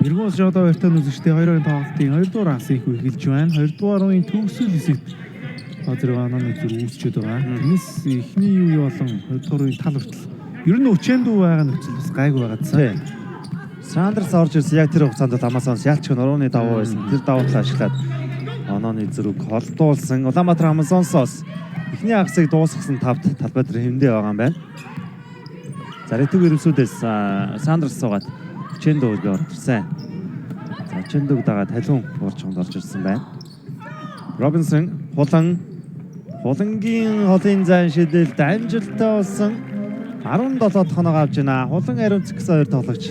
Эргүүс жодоо өртөө үзэгчдээ 2-2 тоглолтын 2 дугаар хагас их эхэлж байна. 2 дугаар үеийн төгсөл хэсэгт зэрэг онооны зүр үүсчээд байгаа. Тэрнээс эхний үе болон 2 дугаар үеийн тал хүртэл ер нь өчөөндөө байгаа нөхцөл бас гайгүй байгаадсан. Сандерс орж ирсэн яг тэр хугацаанд Амазонс ялч нурууны давуу байсан. Тэр давуудлаа ашиглаад онооны зүрэг холдуулсан. Улаанбаатар Амазонсоос эхний хагасыг дуусгасан 5-т талбай дээр хэмдээ байгаа юм байна. За Ретиг ирвсүүдээс Сандерс суугаад Чэндүүг орж ирсэн. За Чэндүүг дагаад халуун уурчгонд орж ирсэн байна. Робинсон хулангийн холын зайн шидэлд амжилттай болсон 17 тоног авч байна. Хулан ариунц гэсэн 2 тоглогч.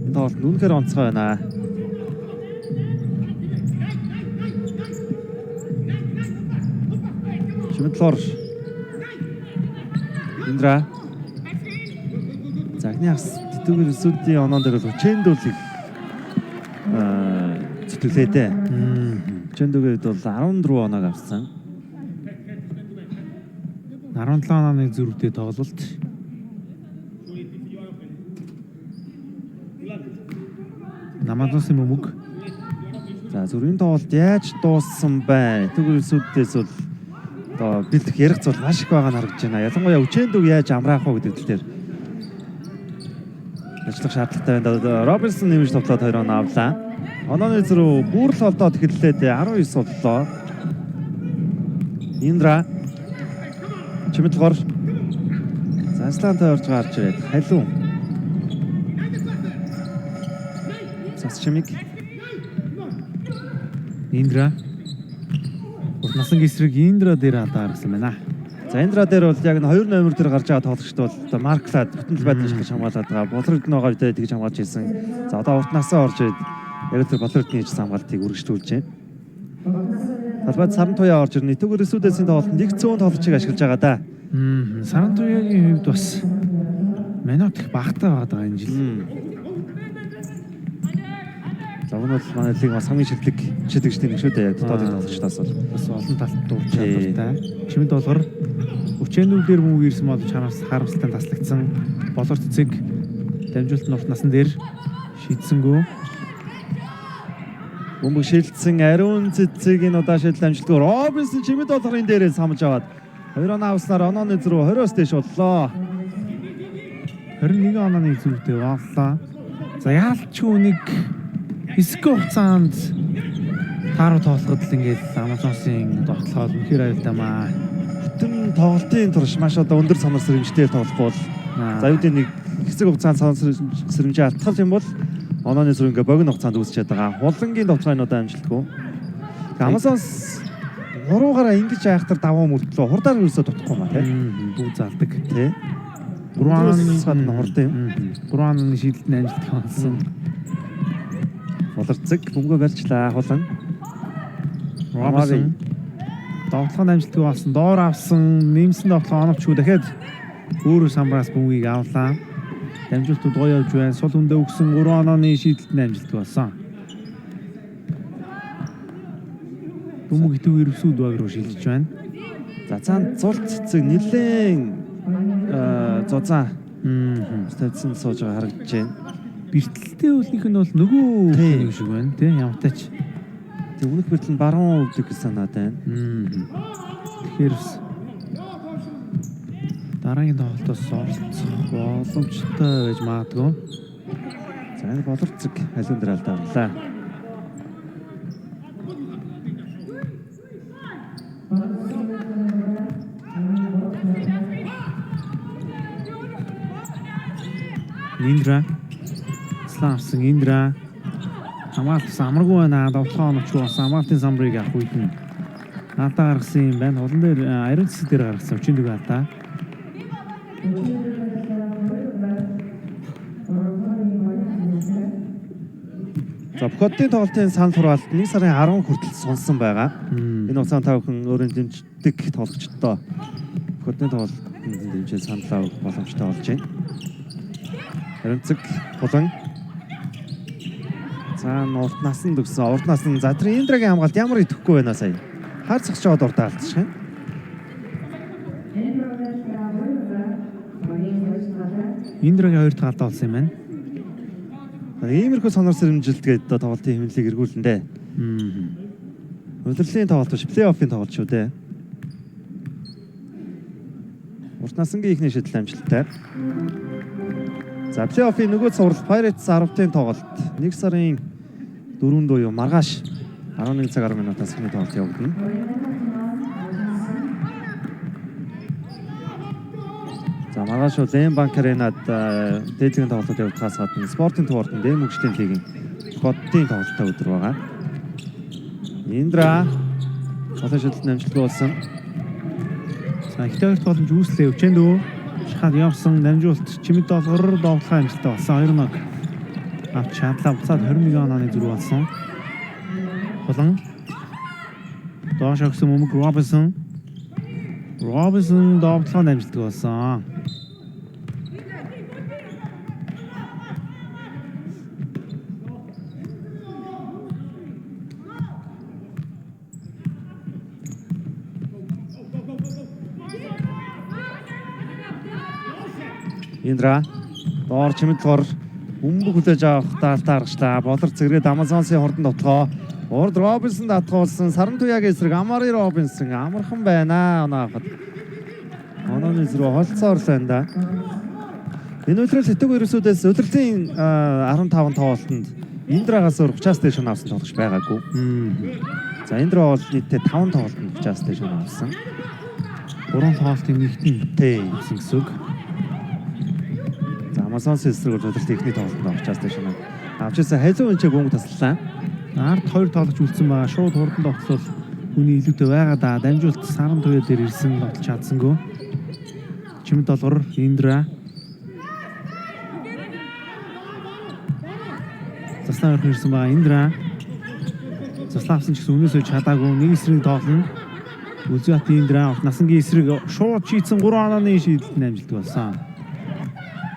Энэ тоглолт үнэхээр онцгой байна. Шимэтлор Индра Загнаас тэтгэр сүдийн оноон дээр бол Чэндүүлийг зүтгэлээдээ. Чэндүүгээд бол 14 оног авсан. 17 онооны зүрхтэй тоглолт. Амазонсын мөмөг. За зүрийн тоглолт яаж дууссан бай? Төгөрсүүдээс бол одоо бэлдэх ярих зүйл маш их байгаа нь харагдаж байна. Ялангуяа Үчээндүг яаж амраах вэ гэдэг дээр ажиллах шаардлагатай байна. Робинсон нэмж тоглоод 2 оноо авлаа. Онооны зөрүү бүрл холдоод эхэллээд 19 боллоо. Индра Чимэдлгор Заслантай орж гарч ирээд халуун. Цас чимиг Индра. Урт насны эсрэг Индра дээр хадаа гаргасан байна. За Индра дээр бол яг н 2 номер дээр гарч байгаа тоглогчд бол одоо марклаад бүтэн байдал шиг хамгаалаад байгаа. Болордны байгаа үедээ тэгж хамгаалж ирсэн. За одоо урт насаа орж ирээд яг тэр Болордны хийж хамгаалтыг үргэлжлүүлж байна. Талбайд Сарантуяа орж ирнэ. Төгөр эсүүдээсийн тоглолтод нэг цөөн тоглогчийг ашиглаж байгаа да. Сарантуяагийн хувьд бас минут их багтаа байгаа энэ жил. За өнөөдөр бол манай лиг бас хамгийн шилдэг шидэгчдийн нэг шүү дээ. Яг дотоодын тоглогчдаас бол Бас олон талт дурж чадвартай. Чимэд болгор Үчээндүг дээр мөнгө ирсэн бол харамсалтай таслагдсан. Болор цэцэг дамжуулт нь урт насан дээр шийдсэнгүү. Бөмбөг шилжсэн ариун цэцгийн удаа шийдэл амжилтгүй. Робинсон Чимэд болгорын дээрээ самж аваад 2 оноо авснаар онооны зөрүү 20-оос дээш боллоо. 21 онооны зүгтээ боллоо. За яалчгүй нэг хэсэг хугацаанд тааруу тоглоход л ингээд Амазонсын тоглоход үнэхээр аюултай маа. Бүтэн тоглолтын турш маш одоо өндөр санар сэрэмжтэй тоглохгүй бол за үүдээ нэг хэсэг хугацаанд санар сэрэмжээ алтгал юм бол онооны зөрүү ингээ богино хугацаанд үүсчихэд байгаа. Хулангийн тоглоомнуудаа амжилтгүй. Амазонс 3-аараа ингэж айхтар даваа мөртлөө хурдаар юусоо дутахгүй маа тийм. Бүх залдаг Тий. 3 онооны сад нь хурд юм. 3 онооны шийдэлд амжилт хонсон. Болорцэг бөмбөгөө барьчлаа хулан. Робинсон тоглоход амжилтгүй болсон. Доор авсан, нэмсэн тоглох оновчгүй дахиад өөрөө самбраас бөмбөгийг авлаа. Дамжуултууд гоё явж байна. Сул өндөө өгсөн 3 онооны шийдэлд амжилтгүй болсон. Бөмбөг итүү ирвсүүд баг руу шилжиж байна. За цаанд зул цэцэг нэлээн зузаан тавьсан сууж байгаа харагдаж байна. Бэртэлтэй үлнийх нь бол нөгөө юм шиг байна тий ямтаач. Тэг өмнөх бэртэл нь баруун өвдөг гэж санаад байна. Тэгэхээр дараагийн тоглолтоос оролцох боломжтой байж магадгүй. За энэ болорцэг халуун дээр алдарлаа. Индра Славсан Индра хамгаалт самаргүй байна. Довтлоо оновчгүй болсон. Хамгаалтын самбарыг авах үед нь алдаа гаргасан юм байна. Холон дээр ариун цэцэг дээр гаргасан. Үчээндүг алдаа. За Бохотын тоглолтын санал хураалт 1 сарын 10 хүртэл сонсон байгаа. Энэ хугацаанд та бүхэн өөрийн дэмждэг тоглогчдоо Бохотын тоглолтын дэмжээ саналаа өгөх боломжтой болж байна. Харинцэг хулан. За урт насанд өгсөн. Урт насанд за тэр Индрагийн хамгаалт ямар идэхгүй байна сая. Хар цогч жоод урдаа алдчихсан. Индрагийн 2 дахь алдаа болсон юм байна. Иймэрхүү сонор сэрэмжилт гэдэг тоглолтын хэмнэлийг эргүүлэн дээ. Удирдлагын тоглолт биш, плей-оффын тоглолт шүү дээ. Урт насангийн ихний шийдэл амжилттай. За плей-оффын нөгөө цуврал Pirates 10-ын тоглолт 1 сарын 4-нд буюу маргааш 11 цаг 10 минутаас эхний тоглолт явагдана. За маргааш Лен банк аренад дээдлийн тоглолтод явагдахаас гадна спортын тууртан дэм мөгчлийн лигийн Бохотын тоглолттой өдөр байгаа. Индра олон шийдэлд амжилттай болсон. За ихтэй хоёр тогломж үүслээ. Үчээндүү шахаад явсан дамжуулт Чимэд болгор довтлох амжилттай болсон. 2 ног авч чадлаа. Буцаад 21 онооны зүрх болсон. Болон доош өгсөн мөмөг Робинсон довтлох амжилттай болсон. Индра доор Чимэдлгор Бөмбөг хүлээж авах даалтаа гаргачлаа. Болор зэрэг Амазонсын хурдан тоглоо. Урд Робинсон татгуулсан. Сарантуягийн эсрэг Амари Робинсон амархан байна. Онооход. Онооны зэрэг холцоор л байна да. Энэ өдрөл Сэтгүү ерөөсөөдөөс өдөртийн 15 тоглолтод Индрагаас өөр 30-аас дээш авсан тоглогч байгаагүй. За Индра бол нийтдээ 5 тоглолтод 30-аас дээш авсан. 3 тоглолтын нэгтэн Тий. гэсэн үг. За Амазонсын эсрэг бол өдөрт ихний тоглолтод 30-аас дээш авчаасаа халуун энчээ бөмбөг таслаа. Ард 2 тоглож үлдсэн байгаа. Шууд хурдан тоглол хүний илүүтэй байгаа да. Дамжуулт саран туяа дээр ирсэн тоглож чадсангүй. Чимэд долгор Индра. Заслаа орхон ирсэн байгаа Индра. Заслаавсан ч гэсэн өнөөсөө чадаагүй нэг эсрэг тоглоно. Үзэт Индра насангийн эсрэг шууд шийдсэн 3 онооны шийдэлт амжилт болсон.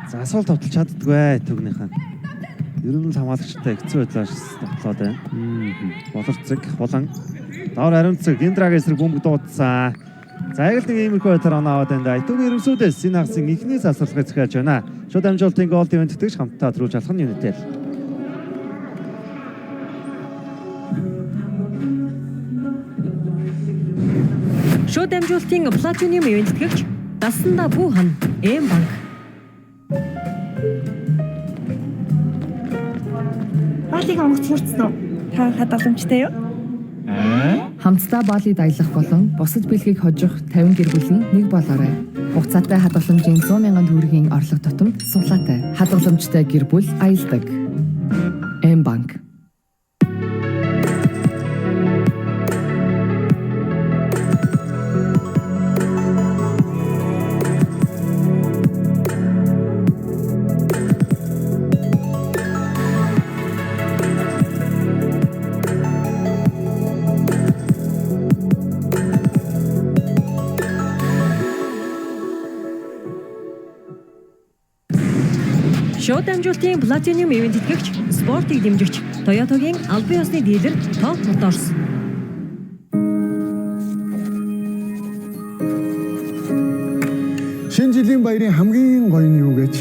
За асуулт товтлж чаддгүй төгнийхэн. Ер нь л хамгаалагчтай хэцүү байдлаар тоглоод байна. Болорцэг хулан. Доор аримцэг Индрагийн эсрэг бөмбөг дуудсан. За яг л нэг иймэрхүү байдлаар оноо аваад байна да. Итүгийн ерөнхийдөөс энэ хасын ихний засварлагыг захиалж байна. Шууд амжилтын гол дэвэн тэтгэж хамтдаа төрүүлж алах нь юунитэл. Шууд амжилтын платинум ивент тэтгэгч Дасанда Буухан М банк. Балыг онгоц хүртсэн үү? Та хадгаламжтай юу? Хамтдаа балыг аялах болон бусад бэлгийг хожих 50 гэр бүлийн нэг болоорой. Хугацаатай хадгаламжийн 100,000 төгрөгийн орлого тутамд суулаатай. Хадгаламжтай гэр бүл аялдаг. М банк. Шууд амжилтын платинум ивент тэтгэгч спортыг дэмжигч Toyota-гийн албан ёсны дилер Top Motors. Шинэ жилийн баярын хамгийн гоё нь юу гэж?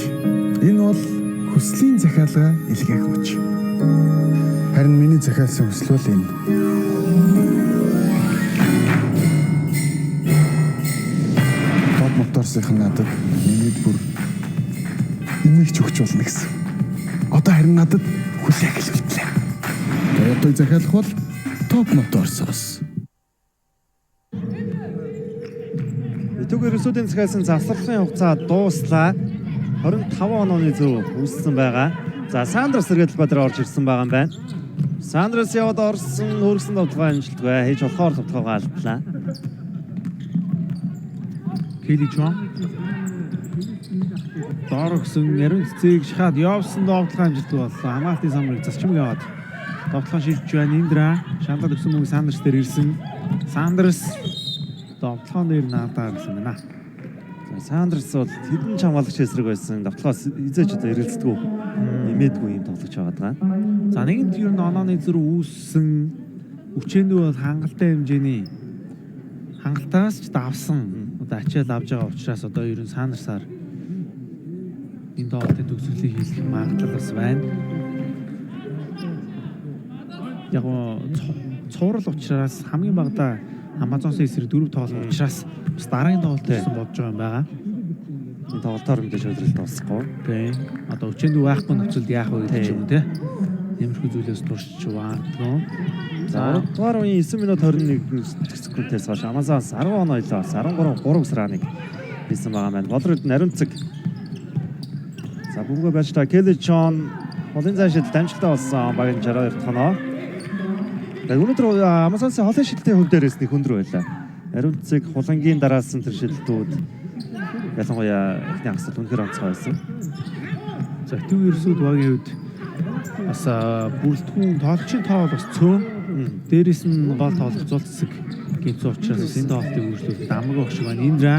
Энэ бол хүслийн захиалга илгээх мөч. Харин миний захиалсан хүсэл бол энэ. Top Motors-ийн надад миний бүр имийг ч өгч болно гэсэн. Одоо харин надад хүлээх хэлбэлтлээ. Toyota-г захиалах бол Top Motors-оос. Итүг ерөөсүүдийн захиалсан завсарлахын хугацаа дууслаа. 25 онооны зөв үүссэн байгаа. За Сандрас Сэргэлбаатар орж ирсэн байгаа юм байна. Сандрас яваад орсон хөргсөн тоглоом амжилтгүй хийж болохоор тоглоогоо алдлаа. Келли Жон Дорогсон ярин цэцгийг шахаад явсан тоглоом амжилтгүй боллоо. Хамгаалтын самрыг засчмаг яваад тоглоом шилжиж байна. Индра шаналд өгсөн мөнгө Сандрас дээр ирсэн. Сандрас тоглоом дээр наадаа гарсан байна. Сандрас бол хэдэн хамгаалагч эсрэг байсан. Давтлагаас эзэж одоо эргэлздэг. Нэмээдгүй юм тоглож байгаа. За нэгэнт ер нь онооны зүр үүссэн өчөөндөө бол хангалтаас ч давсан. Одоо ачаал авж байгаа учраас одоо ер нь Сандрасаар энэ тоглолтын төгсгөлийг хийх магадлал бас байна. Яг цуврал учраас хамгийн багадаа Амазонсын эсрэг 4 тоглолт учраас бас дараагийн тоглолт гэсэн бодож байгаа юм байгаа. Энэ тоглолтоор мэдээж өдрөлт дуусахгүй. Тийм. Одоо өчөөндөө байхгүй нөхцөлд яах вэ гэдэг юм те. Иймэрхүү зүйлээс туршиж баадгүй. За 9 минут 21 секундээс хойш Амазонс 10 оноо илээ бас 13 3-1 хийсэн байгаа маань. Болрод наримцэг. За бүгөө байж та Келли Жон холын зайшид дамжлагтай болсон багийн 62 тоноо. Өнөөдөр Амазонсын холын шилтийн хөв дээрээс нэг хөндөр байлаа. Наримцэг хулангийн дараалсан тэр шилтүүд ялангуяа ихний хагасд үнэхээр онцгой байсан. За төв ерсүүд багийн хувьд бас бүрэлдэхүүн тоглолчийн тоо бас цөөн. Дээрээс нь гол тоглох зул зэсэг гинцүү учраас энэ тоглолтыг үргэлжлүүлэх амаг багш байна. Индра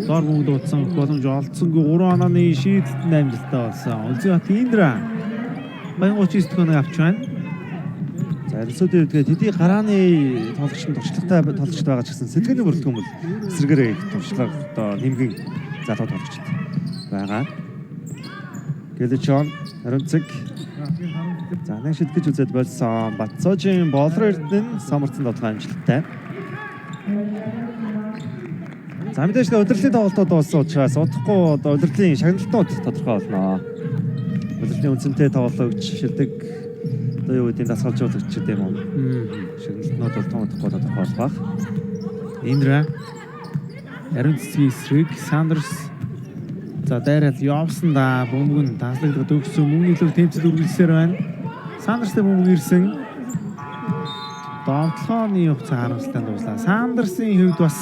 доор мөнгө дуудсан боломж олдсонгүй 3 онооны шийдэлтэнд амжилттай болсон. Улзбат Индра баян 39 төгөөг авч байна. За ерөөсөө тэгээд хэдий гарааны тоглогч нь туршлагатай тоглогч байгаа ч гэсэн сэтгэлийн бүрэлдэхүүн бол эсрэгээрээ их туршлага одоо нэмгэн залуу тоглогчд байгаа. Гэличон хариуцаг. За нэг шидгэж үзээд болсон. Батцоожийн болор эрдэнэ самарцсан тоглох амжилттай. За мэдээж удирдлагын тоглолтууд болсон учраас удахгүй одоо удирдлагын шагналтууд тодорхой болно. Удирдлагын үнцэнтэй тоглогч шилдэг одоо юу гэдэг дасгалжуулагч гэдэг юм уу? Шагналтнууд бол томдохгүй тодорхой болох. Индра Ариун цэцгийн эсрэг Сандерс за дайрал явсан да бөмбөг нь таслагдаад өгсөн мөнгөний төлөв тэмцэл үргэлжлэсээр байна. Сандерстэй бөмбөг ирсэн. Довтлооны хугацаа харамсалтай дуслаа. Сандерсын хувьд бас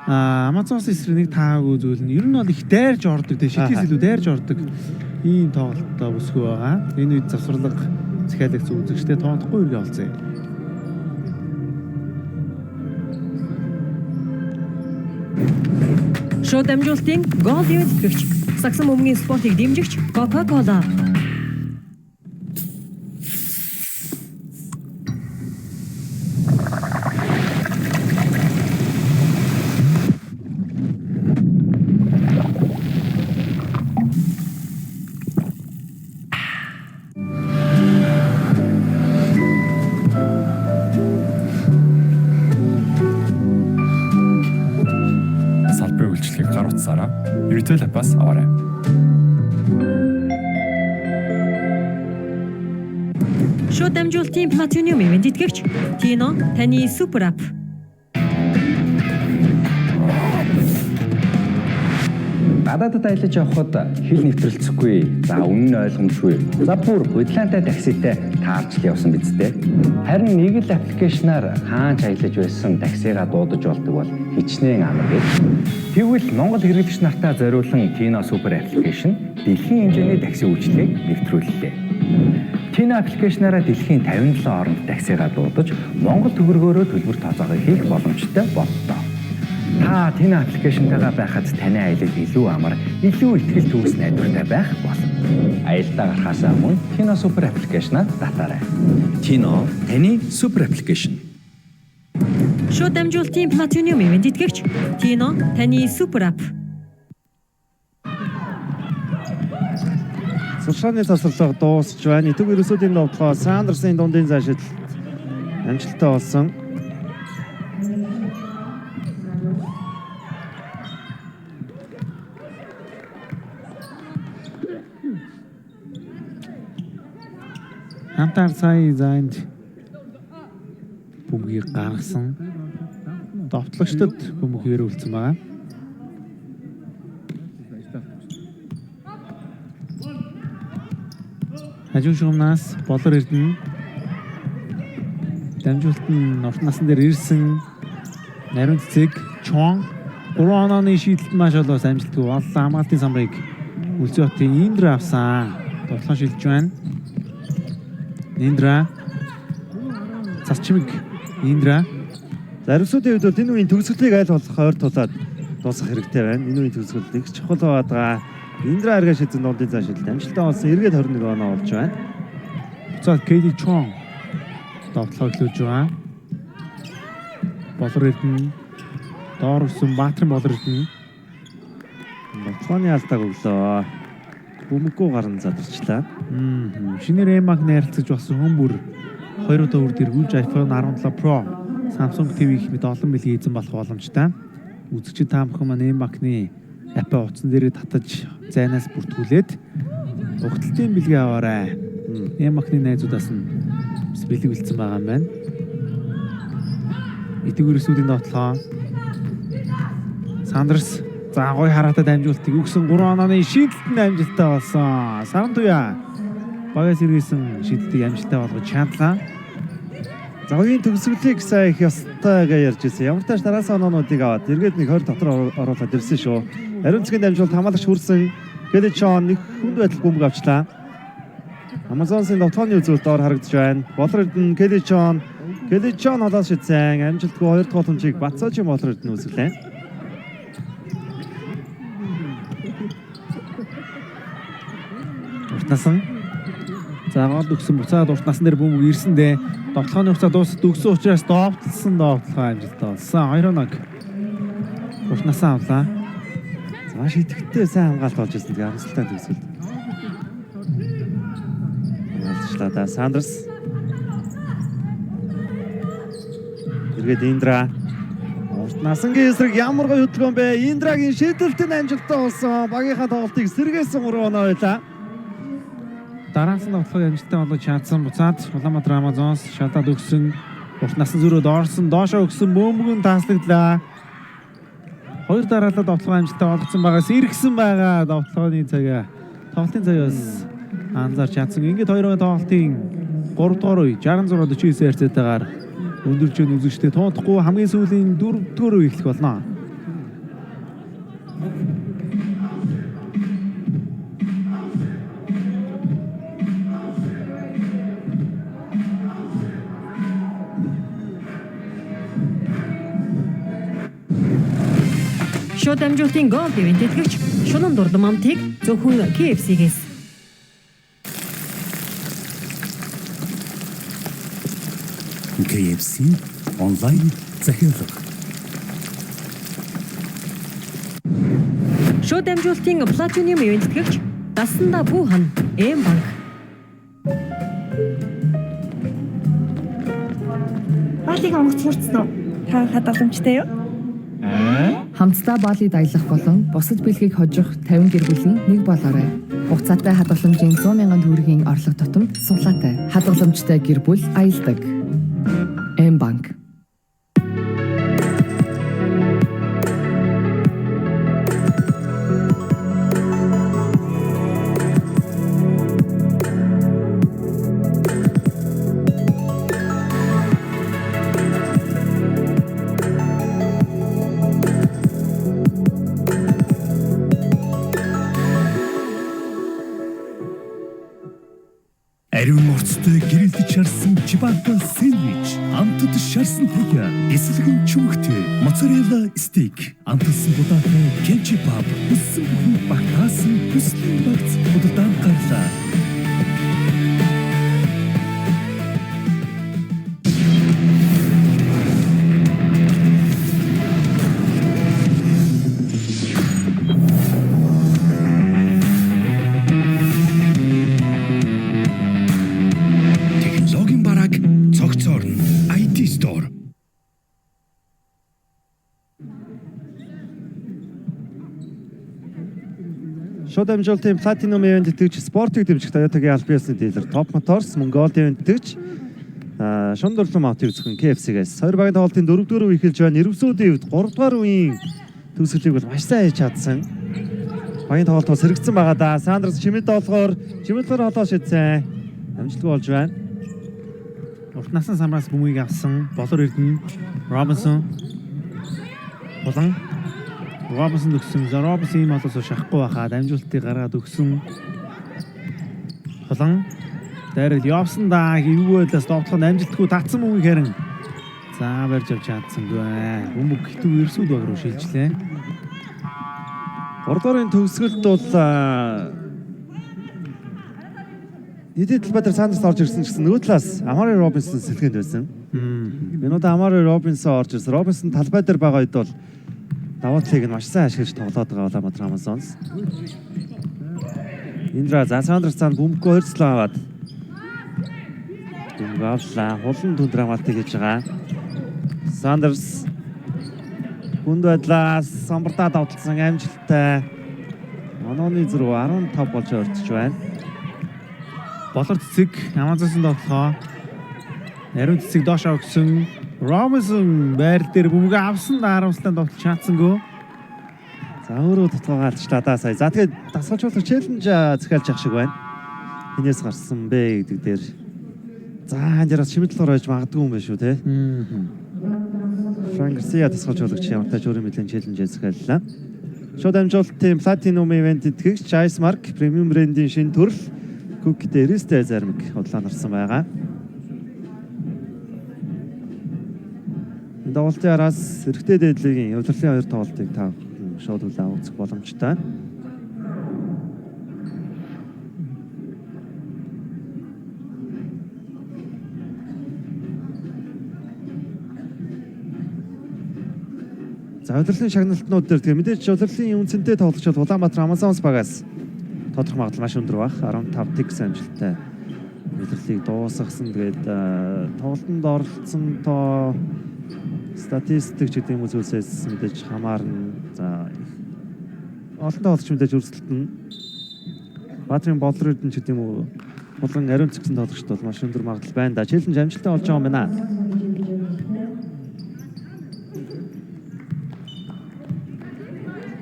Амазонс эсрэг нэг таагүй зүйл нь ер нь бол их дайрж ордог тийм шилхээс илүү дайрж ордог ийм тоглолттой бүсгүй байгаа. Энэ үед завсарлага захиалагч үзэгчтэй тоодохгүй үргээ олцсон. Шууд амжилтын гол ивэтгэгч Саксан бөмбөгийн спортыг дэмжигч Coca-Cola. Салбарын үйлчлэгийг гар утсаараа Retail App-аас аваарай. Шууд амжилтын Platinum ивент итгэгч Tino таны супер ап. Гадаадд аялаж явхад хил нэвтрэлцэхгүй, за үнэн нь ойлгомжгүй. За бүр хөдлөөнтэй такситай таарч явсан биз дээ. Харин нэг л аппликейшнаар хаач аялаж байсан таксигаа дуудаж болдог бол хичнээн амар гэж. Тэгвэл Монгол хэрэглэгч нартаа зориулсан Tino супер аппликейшн дэлхийн хэмжээний такси үйлчилгээг нэвтрүүллээ. Tino аппликейшнаараа дэлхийн 57 орнд таксигаа дуудаж Монгол төгрөгөөрөө төлбөр тооцоогоо хийх боломжтой боллоо. Та Tino аппликейшнтайгаа байхад таны аялал илүү амар, илүү ихтгэл төгс найдвартай байх болно. Аялалдаа гарахаас өмнө Tino супер аппликейшнаа татаарай. Tino таны супер аппликейшн. Шууд амжилтын Platinum ивент итгэгч Tino таны супер ап. Суршааны тасалбар дуусч байна. Итэг ерөөсөдийн довтлоо Сандерсын дундын заашид амжилттай болсон. Хамтар сая зайд бөмбөгийг гаргасан. Довтлогчдод бөмбөг хөрүүлсэн байгаа. Хажуу шугамнаас болор эрдэнэ. Дамжуулт нь урт насан дээр ирсэн. Ариун цэцэг Чон 3 онооны шийдэлд маш олоос амжилтгүй боллоо. Хамгаалтын самбарыг Үлзиотын Индра авсан. Довтлоо шилж байна. Индра Цасчмиг Индра Заримсуудын хувьд бол энэ үеийн төгсгөлийг айл болох ойр тулаад дуусгах хэрэгтэй байна. Энэ үеийн төгсгөл их чухал байгаа. Индра арга шийдсэн дундын заашилт амжилттай болсон. Эргээд 21 оноо болж байна. За Кейли Чон довтлоо хөтлөж байгаа. Болор эрдэнэ доор өссөн Баатрин болор эрдэнэ. Довтлооны алдааг өглөө. Бөмбөггүй гарна задарчлаа. Шинээр Эмаг найралцаж болсон хүн бүр 2 удаа үр дэргүүлж iPhone 17 Pro, Samsung TV их мэт олон бэлгийн эзэн болох боломжтой. Үзэгчид та бүхэн маань Эмагны апп-а утсан дээрээ татаж зайнаас бүртгүүлээд угталтын бэлгээ аваарай. Эмагны найзуудаас нь бэлэг үлдсэн байгаа юм байна. Итэг ерөөсүүдийн дотлоо Сандерс за гой хараатад амжилтыг өгсөн 3 онооны шийдэлтэнд амжилттай болсон. Сарантуя багаас ирсэн шийдэлтийг амжилттай болгож чадлаа. Завгийн төгсгөлийг сая их ёстой гэж ярьж ирсэн. Ямар ч тааш дараас оноонуудыг аваад эргээд нэг 20 дотор оруулаад ирсэн шүү. Ариун цэгийн дамжуулалт хамаалагч хүрсэн. Гэличон нэг хүнд байдал бөмбөг авчлаа. Амазонсын довтлооны үзүүлэлт ор харагдаж байна. Болор эрдэнэ Гэличон холоос шидсэн. Амжилтгүй 2 дахь боломжийг Батцоожийн болор эрдэнэ үүсгэлээ. Уртнасан. За гол өгсөн буцаад урт насан дээр бөмбөг ирсэндээ довтлооны хугацаа дуусаад өгсөн учраас довтлсон довтлоо амжилттай болсон. 2-1. Урт насаа авлаа. За шидэхтэй сайн хамгаалт болж ирсэн. Тэгээ харамсалтай төгсгөл. гаргачлаа да. Сандрс. Эргээд Индра. Урт насангийн эсрэг ямар гоё хөдөлгөөн бэ? Индрагийн шийдэлтэн амжилттай болсон. Багийнхаа тоглолтыг сэргээсэн 3 оноо байлаа. Дараалсан тоглохыг амжилттай болгож чадсан буцаад Улаанбаатар Амазонс шалдаад өгсөн. Урт насан зүрөөд орсон, доошоо өгсөн бөмбөгөн таслагдлаа. Хоёр дараалал тоглохыг амжилттай болгосон байгаас эргэсэн байгаа тоглохын цагаа. Тоглолтын цагаас анзаарч чадсан. Ингээд хоёрын тоглолтын 3 дугаар үе 66-49 хязгаартайгаар өндөржин үзэгчтэй тоохгүй хамгийн сүүлийн 4 дугаар үе эхлэх болно. Шууд амжилтын гол дэвэн тэтгэгч Шунан Дурдам амтыг зөвхөн KFC-гээс. KFC онлайн захиалга. Шууд амжилтын Platinum ивент тэтгэгч Дасанда Буухан M-банк. Баалыг онгоц хурцсан уу? Та хадгаламжтай юу? Хамтдаа баалыг аялах болон бусад бэлгийг хожих 50 гэр бүлийн нэг болоорой. Хугацаатай хадгаламжийн 100,000 төгрөгийн орлого тутам суулаатай. Хадгаламжтай гэр бүл аялдаг. M-банк. Ариун морцтой гэрэлтэж шарсан чибата сэндвич, амтд шарсан пицца, эслэгэн чүмхтэй моцарелла стейк, амтсан будаатай кенчи пап, үссэн бүхэн багтаасан хүслийн багц худалдан гарлаа. Шууд амжилтын Platinum ивент тэтгэгч спортыг дэмжих Toyota-гийн албан ёсны дилер Top Motors мөн Gold ивент тэтгэгч Шунан Дурдам автыг зөвхөн KFC-гээс 2 багийн тоглолтын 4 дугаар үе эхэлж байна. Ирвсүүдийн хувьд 3 дугаар үеийн төгсгөлийг бол маш сайн хийж чадсан. Багийн тоглолтоо сэргэгдсэн байгаа да. Сандрс чимэд доолгоор холоо шидсэн. Амжилтгүй болж байна. Урт насан самраас бөмбөгийг авсан. Болор Эрдэнэ, Робинсон. Болон Робинсон өгсөн. Робинсон ийм болоос шахахгүй байхад амжилтыг гаргаад өгсөн. Болон дайрал явсан да. Хивгүй байлаас довтлох амжилтгүй татсан бөмбөгийг харин за барьж авч чадсангүй. Бөмбөг хитүү эрсүүд баг руу шилжлээ. 3 дугаарын төгсгөлд бол Эдит Батар Сандрс орж ирсэн гэсэн нөгөө талаас Амари Робинсон сэлгэнд байсан. Минут Амари Робинсон орж ирсэн. Робинсон талбай дээр байгаа үед бол даваа талыг нь маш сайн ашиглаж тоглоод байгаа Улаанбаатар Амазонс. Индра за Сандрс цаана бөмбөгөө хөрцлөө аваад бөмбөг авлаа. Хулан түн драматик хийж байгаа. Сандрс хүнд байдлаас самбартаа давталсан амжилттай. Онооны зөрүү 15 болж өртөж байна. Болор цэцэг Амазонсын тоглохоо. Ариун цэцэг доошоо өгсөн. Робинсон байр дээр бөмбөг авсан харамслан довтлж чадсангүй. За өөрөө тутгаа гарчлаа да сая. За тэгээд дасгалжуулах челленж захиалж явах шиг байна. Хинээс гарсан бэ гэдэг дээр. За хандараас шимэтэл оройж магадгүй юм байна шүү те. Франк Гарсиа дасгалжуулагч ямар тач өөрийн мэдлийн челленж захиаллаа. Шууд амжилтын Platinum ивент тэтгэгч Ice Mark премиум брендийн шинэ төрөл Cookie дээрээстэй зармиг худлаа нарсан байгаа. Тоглолтын араас эрэгтэй дээдлигийн удирдлын 2 тоглолтыг та шууд үзэх боломжтой. За удирдлын шагналтнууд дээр тэгээ мэдээж удирдлын үнцэнтэй тоглогч бол Улаанбаатар Амазонс багаас тодорхой магадлал маш өндөр баг. 15 тикс амжилттай илэрлийг дуусгасан. Тэгээд тоглолтод оролцсон тоо статистик ч гэдэг юм уу зүйлсээс мэдээж хамаарна. За олон тоглогч мэдээж өрсөлдөн. Баатрин бодлорд нь ч гэдэг юм уу болон ариун цэгсэн тоглогчд бол маш өндөр магадлал байна да. Челленж амжилттай болж байгаа юм байна.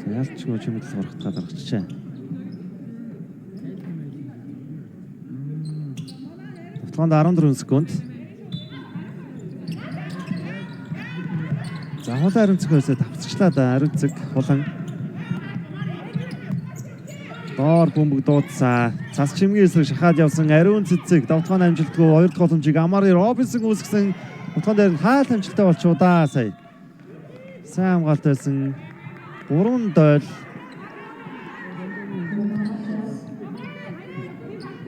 За ялч гоо чимэдэл горохтгаад гаргачихжээ. Тоглоонд 14 секунд. За хулан ариун цэгөөсөө давцчлаа да. Ариун цэг хулан доор бөмбөг дуудсан. Цас чимгийн эсрэг шахаад явсан ариун цэцэг давтгааны амжилтгүй 2 дахь боломжийг Амари Робинсон үүсгэсэн. Давтгаан дээр нь хаалт амжилттай болчихоо да сая. Сайн хамгаалт байсан. 3 дойл.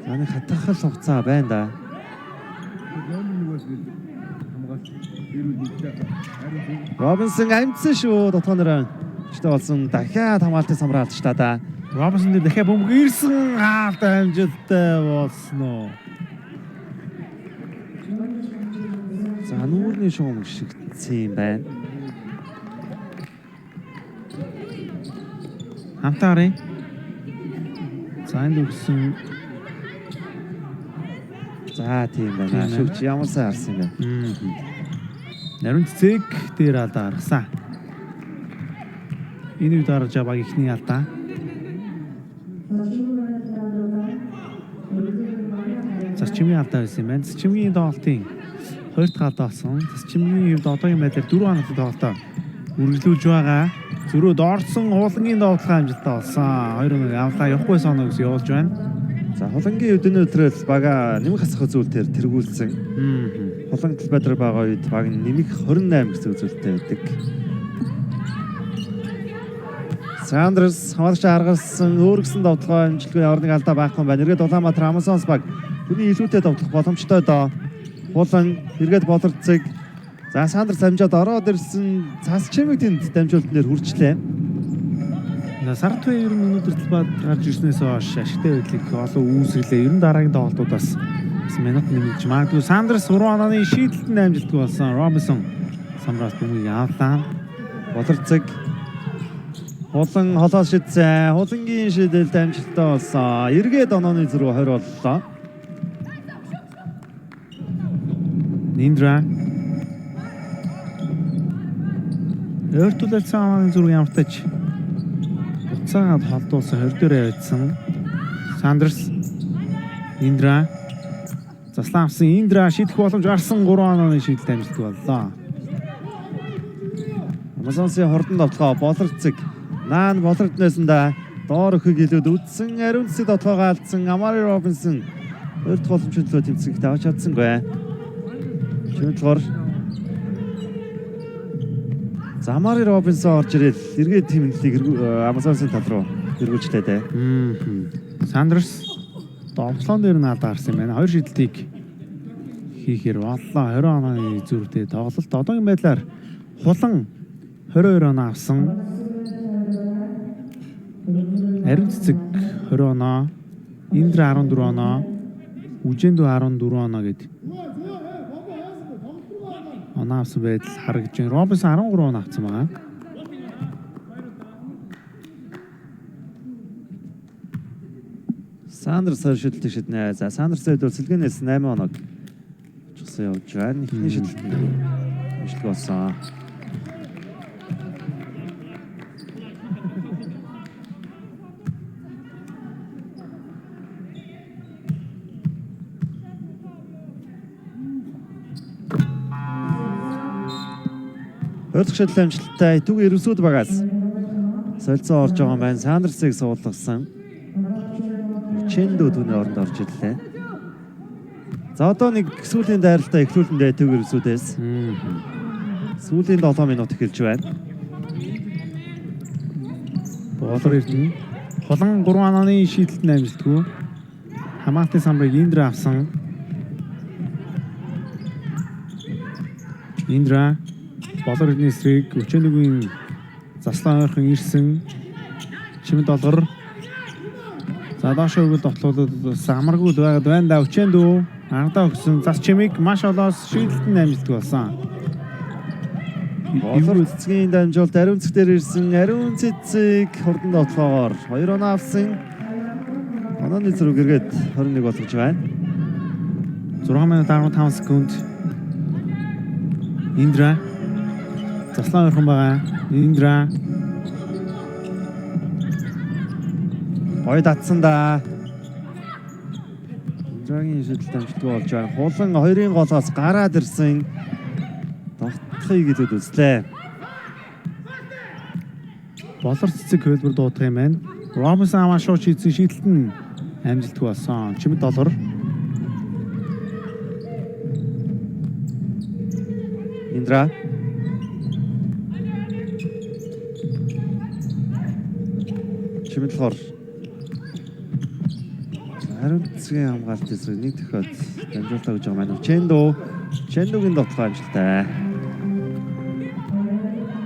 Заны хатгахал хугацаа байна да. Робинсон амжсан шүү давтгаан дээр. Чтэй болсон дахиад хамгаалтын самраа алдчих та да. Робинсон дээр дахиад бөмбөг ирсэн хаалт амжилттай болсон уу. За нүүрний шугам шигдсэн юм байна. Хамтаарай. За энд өгсөн. За тийм байна. Шүвч ямар сайн харсан юм бэ? Нарийн цэцэг дээр алдаа гаргасан. Энэ үед арга жабаг ихний алдаа. Засчмгийн алдаа байсан юм байна. Засчмгийн тоглолтын 2 дахь алдаа болсон. Засчмгийн хувьд одоогийн байдлаар 4 хоногт тоглолтоо үргэлжлүүлж байгаа. Зөрөөд орсон хулангийн тоглолтын амжилттай болсон. 2 хоног авлаа явахгүй соноо гэсэн явуулж байна. За хулангийн өдний өдрөөл бага нэмэх хасах зүйлээр тэргүүлсэн. Хуланг талбайдар байгаа үед баг нэмэх 28 гэсэн үзүүлэлттэй байдаг. Сандрс хамаалагч харгалсан өөргсөн довтлогоо амжилтгүй орныг алдаа байхгүй байна. Эргээд Улаанбаатар Амазонс баг түүний илүүтэй довтлох боломжтой доо. Хулан эргээд болорцэг. За Сандрс амжаад ороод ирсэн цас чимэг тэнд дамжуултан дээр хүрчлээ. Сартвэ ер нь өнөөдөр талбайд гарч ирснээс хойш ашигтай байдлыг олон үүсгэлээ. Ер нь дараагийн тоглолтуудаас минут нэмэгдэж магадгүй. Сандрс 3 онооны шийдэлтэнд амжилттай болсон. Робинсон самраас бөмбөгийг авлаа. Болорцэг хулан холоос шидсэн. Хулангийн шийдэлд амжилттай болсон. Эргээд онооны зөрүү 20 боллоо. Ниндра Өөртүүлэлцэн онооны зөрүү ямартаж буцаагаад холдуулсан 20 дээрээ байцсан. Сандрс Ниндра заслан авсан. Индра шийдэх боломж гарсан 3 онооны шийдэлд амжилттай боллоо. Амазонсын хурдан довтлогоо болорцэг наан болорднээсэн да доор өхөг илүүд үдсэн ариун цэцэг довтлогоо алдсан. Амари Робинсон 2 дахь боломжтой төлөө тэмцэх давж чадсангүй. Чимэдлгор Амари Робинсон орж ирэл эргээд тэмнэлийг Амазонсын тал руу эргүүлжлээ дээ. Сандрс довтлоон дээр нь алдаа гарсан юм байна. 2 шийдэлтийг хийхээр боллоо. 20 онооны зүрхтэй тоглолт. Одоогийн байдлаар хулан 22 оноо авсан. Ариун цэцэг 20 оноо, Индра 14 оноо, Үжэндүү 14 оноо гэдэг оноо авсан байдал харагдаж байна. Робинсон 13 оноо авсан байгаа. Сандрс шийдэлт шиднэ. За Сандрсэд бол сэлгэнээс 8 оноо очихсан явж байна. Эхний шийдэлтэнд бичлэг болсон. Өөрчлөлт амжилттай Түг Ерөнсүүд багаас солилцоо орж байгаа юм байна. Сандрсыг суулгасан. Чэндүү түүний оронд орж ирлээ. За одоо нэг сүүлийн дайралтаа эхлүүлэндээ Түг Ерөнсүүдээс. Сүүлийн 7 минут эхэлж байна. Болор ирдэн. Холон 3 онооны шийдэлтэнд амжилтгүй. Хамаатын самбарыг Индра авсан. Индра болор ирдний эсрэг өчөөнөгийн заслан ойрхон ирсэн. Чимэд долгор. За доошоо өгөл дотлуулаад амаргүй байгаад байна да өчөөндөө Ардаа өгсөн зас чимиг маш олоос шийдэлтэн амжилттай болсон. Болор цэцгийн дамжуулалт ариун цэц дээр ирсэн ариун цэцэг хурдан тоглохоор 2 оноо авсан. Онооны зэрэг эргээд 21 болгож байна. 6 минут 15 секунд. Индра заслан өрхөн байгаа. Индра Ой татсан да. Индрагийн шийдэлт амжилттай болж байна. Хулан 2-ын голоос гараад ирсэн. Тогтхыг хэлээд үзлээ. болор цэцэг хөлбөр дуудах юм байна. Робинсон аваа шууд шийдсэн шийдэлт нь амжилттай болсон. Чимэд доллар. Индра Чимэдлохоор ариун цэцгийн хамгаалт эсрэг нэг дахиад дамжуулалтаа гэж байгаа маань. Чэндугийн тоглох амжилттай.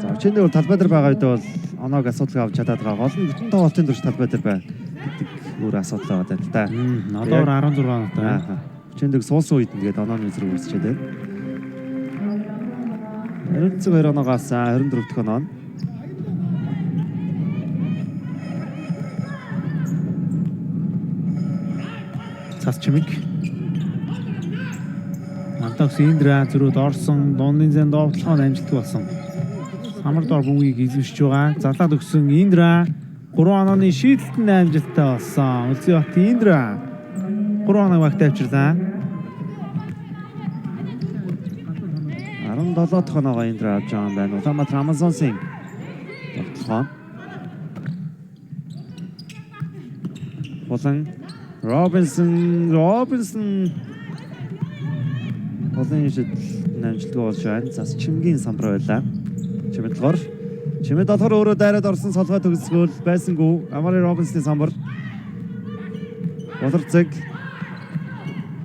За Чэндуг бол талбай дээр байгаа үед бол оноог асуудал авч чадаад байгаа. Гол нь бүтэн тоглолтын турш талбай дээр бай гэдэг өөр асуудал байгаа даа. Одоор 16 оноотой. Чэндуг суусан үед нь тэгээд онооны зэрэг үүсчихэд байна. Ариун цэцэг 2 оноогоос 24 дахь оноо. Цас чимиг. Антакс Индра зөрүүд орсон дундын зэн довтлоход амжилттай болсон. Самар дор бүмгийг эзэмшиж байгаа. Зарлаад өгсөн Индра 3 онооны шийдэлтэнд амжилттай болсон. Үлзий бат Индра 3 оноо багтаа авчирлаа. 17 дахь оноогоо Индра авч байгаа юм байна. Улаанбаатар Амазонсын тоглохоо. Болон Робинсон Олон шийдэл амжилттай болж байна. Зас чимгийн самбар байлаа. Чимэд долгор өөрөө дайраад орсон солгой төгсгөл байсангүй. Амари Робинсны самбар. Болор цэг.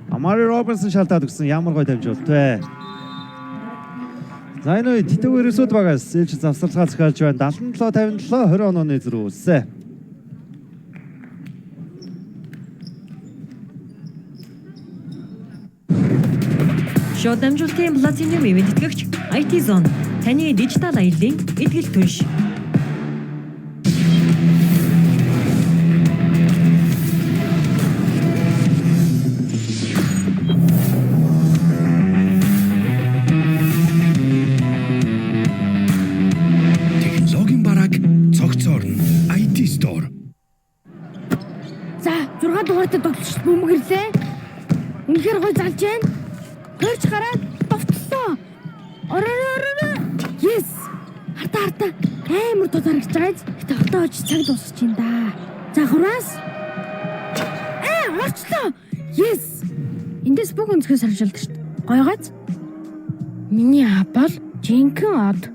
Амари Робинсон шалтаад өгсөн ямар гоё дамжуулт вэ? За энэ үед Тэтгүүр Эрсүүд багаас ээлж завсарлага захиалж байна. 77-57 20 онооны зэрэг үлсэ. Шууд дамжуулалтын платинум ивент тэтгэгч IT Zone таны дижитал аяллаа эдгэл түнш. Технологийн бараг цогцоорно. IT Store. За 6 дугаартай тоглолт бөмбөглөө. Үнэхээр гоё залж байна. Хөрч гараад довтлоо. Ороо. Yes. Харта амар тод харагч байгаа. Гэтэ одоо очиж цаг дуусчих юм да. За хураас. Орчлоо. Yes. Эндээс бүх өнцгөөс харжуулдаг шүү дээ. Гойгоц. Миний аав бол жинхэнэ од.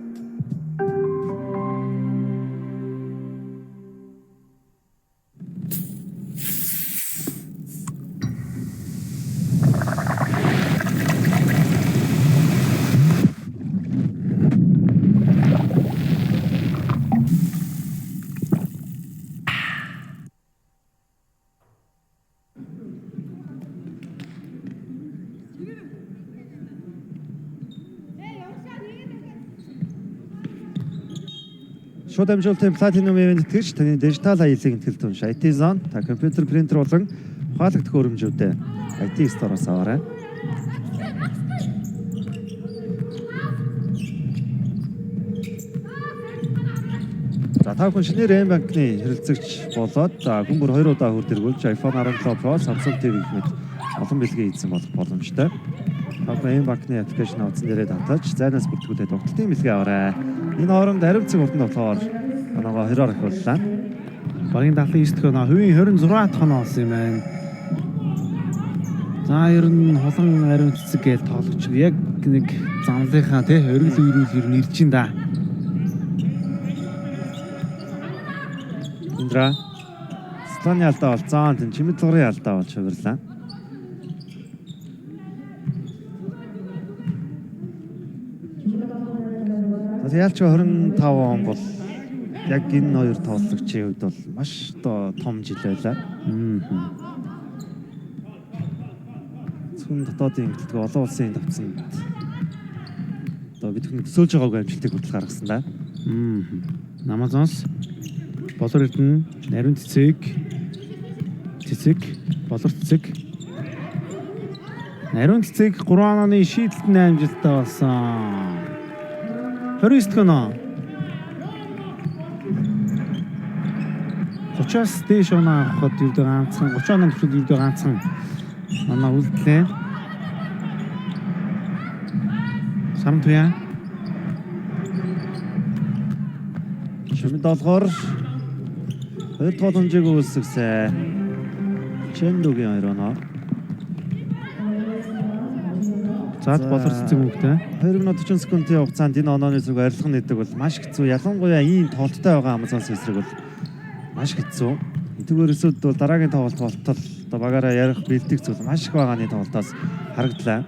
Шууд дамжуулалтын платинум ивент тэтгэгч таны дижитал аяллыг ихтгэл түнш IT Zone та компьютер принтер болон ухаалагдах хөрөмжүүдээ IT Store-оос аваарай. За та бүхэн шинээр банкны хэрэгцэгч болоод хүн бүр 2 удаа хурд эргүүлж iPhone 17 Pro, Samsung TV гэмэт олон бэлгээ эзэн болох боломжтой. Та бүхэн банкны аппликейшн утсан дээрээ татаж зайнаас бүртгүүлээд тогтолтын бэлгээ аваарай. Энэ хооронд ариун цэг урд нь болохоор оноогоо 2-оор ахиуллаа. Багийн 79 дахь оноо, хувийн 26 дахь оноо болсон юм байна. За ер нь холон ариун цэцэг гэж тоглогч яг нэг замлынхаа оргил үерүүл ер нь ирж ин да. Индра Слоны алдаа болцсон. Тэн чимэд долгорын алдаа болж хувирлаа. Ялч 25 он бол яг энэ хоёр тоглогчийн хувьд бол маш том жил байлаа. Бүтээгдэхүүн дотоодын эмчилгээ олон улсын тавцанд одоо бидний төсөөлж байгаагүй амжилтыг хүртэл гаргасан да. Амазонс болор эрдэнэ нарийн цэцэг болор цэцэг нарийн цэцэг 3 онооны шийдэлтэн амжилттай болсон. 29 гоноо 30-аас дээш оноо авахд юудаг ганцхан 30 оноо төвшөд юудаг ганцхан оноо үлдлээ. Самтуя Шимэд долгоор 2 дахь боломжийг үүсгэсэн. Чэндугийн 2 оноо. заад болор цэцэг мөнгөтэй 2 минут 40 секундын хугацаанд энэ онооны зүг арилгах нэгдэг бол маш хэцүү. Ялангуяа ийм тоглолттой байгаа Амазонс эсрэг бол маш хэцүү. Тэгвэл эсүүд бол дараагийн тоглолт болтол одоо багаараа ярих бэлтгэх зүйл маш их байгааны тоглолтоос харагдлаа.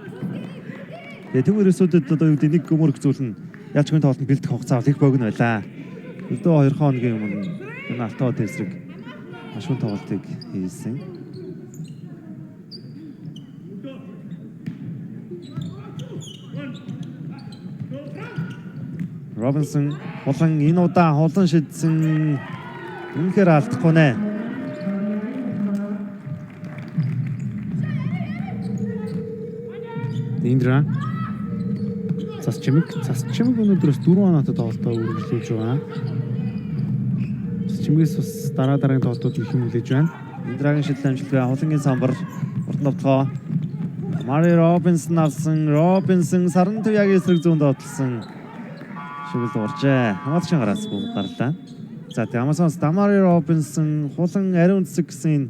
Тэгвэл эсүүдэд одоо юу гэдэг нэг гүмөрх зүйл нь яаж ч хүн тоглолтод бэлтгэх хугацаа их богино байлаа. Өдөө 2 хоногийн өмнө энэ алтууд эсрэг маш хүн тоглолтыг хийсэн. Робинсон хулан энэ удаа хулан шидсэн үнэхээр алдахгүй нэ. Индра Засчимэг өнөөдрөөс 4 оноотой тоглолтоо үргэлжлүүлж байгаа. Засчимгээс бас дараагийн тоглолтууд их юм хүлээж байна. Индрагийн шидлэн амжилттай хулангийн самбар урт навтгоо Мари Робинсон авсан. Робинсон саран туяагийн эсрэг зүүн доотлсон. Шүгэл уржээ. Хамаалагчийн гараас бөмбөг гарлаа. За тэгээ Амазонс Дамари Робинсон хулан ариун цэцэг гэсэн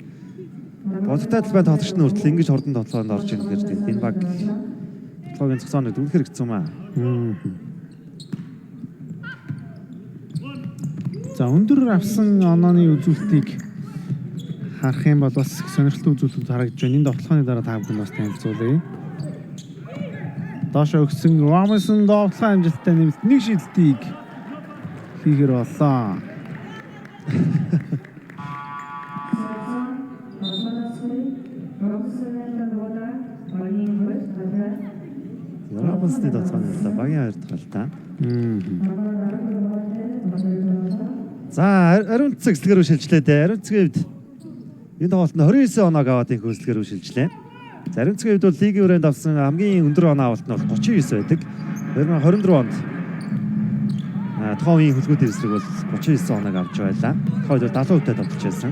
бодтой талбай тоглогч нь хүртэл ингэж хурдан тоглоонд орж ирэх хэрэг. Энэ баг тоглоогийн зохицооныг үнэхээр хэцүү маа. За өндөр авсан онооны үзүүлэлтийг харах юм бол бас сонирхолтой үзүүлэлтүүд харагдж байна. Энэ тоглооны дараа та бүхэн бас танилцуулъя. Доошо өгсөн Робинсон тоглох амжилттай нэмэлт нэг шийдэлтийг хийгэр боллоо. Робинсны доцооны багийн 2 дахь алдаа. За ариун цэцэг эслэгээр шилжлээ дээ. Ариун цэцгийн хувьд энэ тоглолтод 29 оноог аваад их эслэгээр шилжлээ. За ариун цэцгийн хувьд бол лигийн хүрээнд авсан хамгийн өндөр оноо авалт нь бол 39 байдаг. 2024 онд тухайн хөлгүүд эсрэг бол 39 оноог авч байлаа. Тухайд 70% таа тоглож байсан.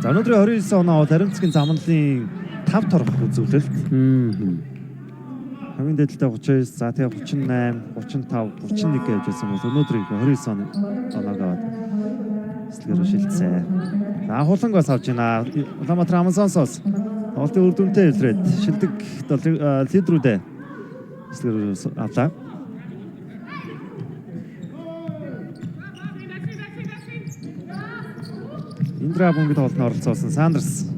За өнөөдрийн 29 оноо бол ариун цэцгийн замналын 5 торох үзүүлэлт. Хамгийн дээдлээ 39, за тэгээ 38, 35, 31 гэж байсан бол өнөөдрийн 29 оноог аваад эслэгээр шилжсэн. За хуланг бас авч байна. Улаанбаатар Амазонсоос тоглолтын үр дүнтэй илрээд шилдэг лидерүүдээ эслэгээр авлаа. Индра бомбид тоглолтод оролцсон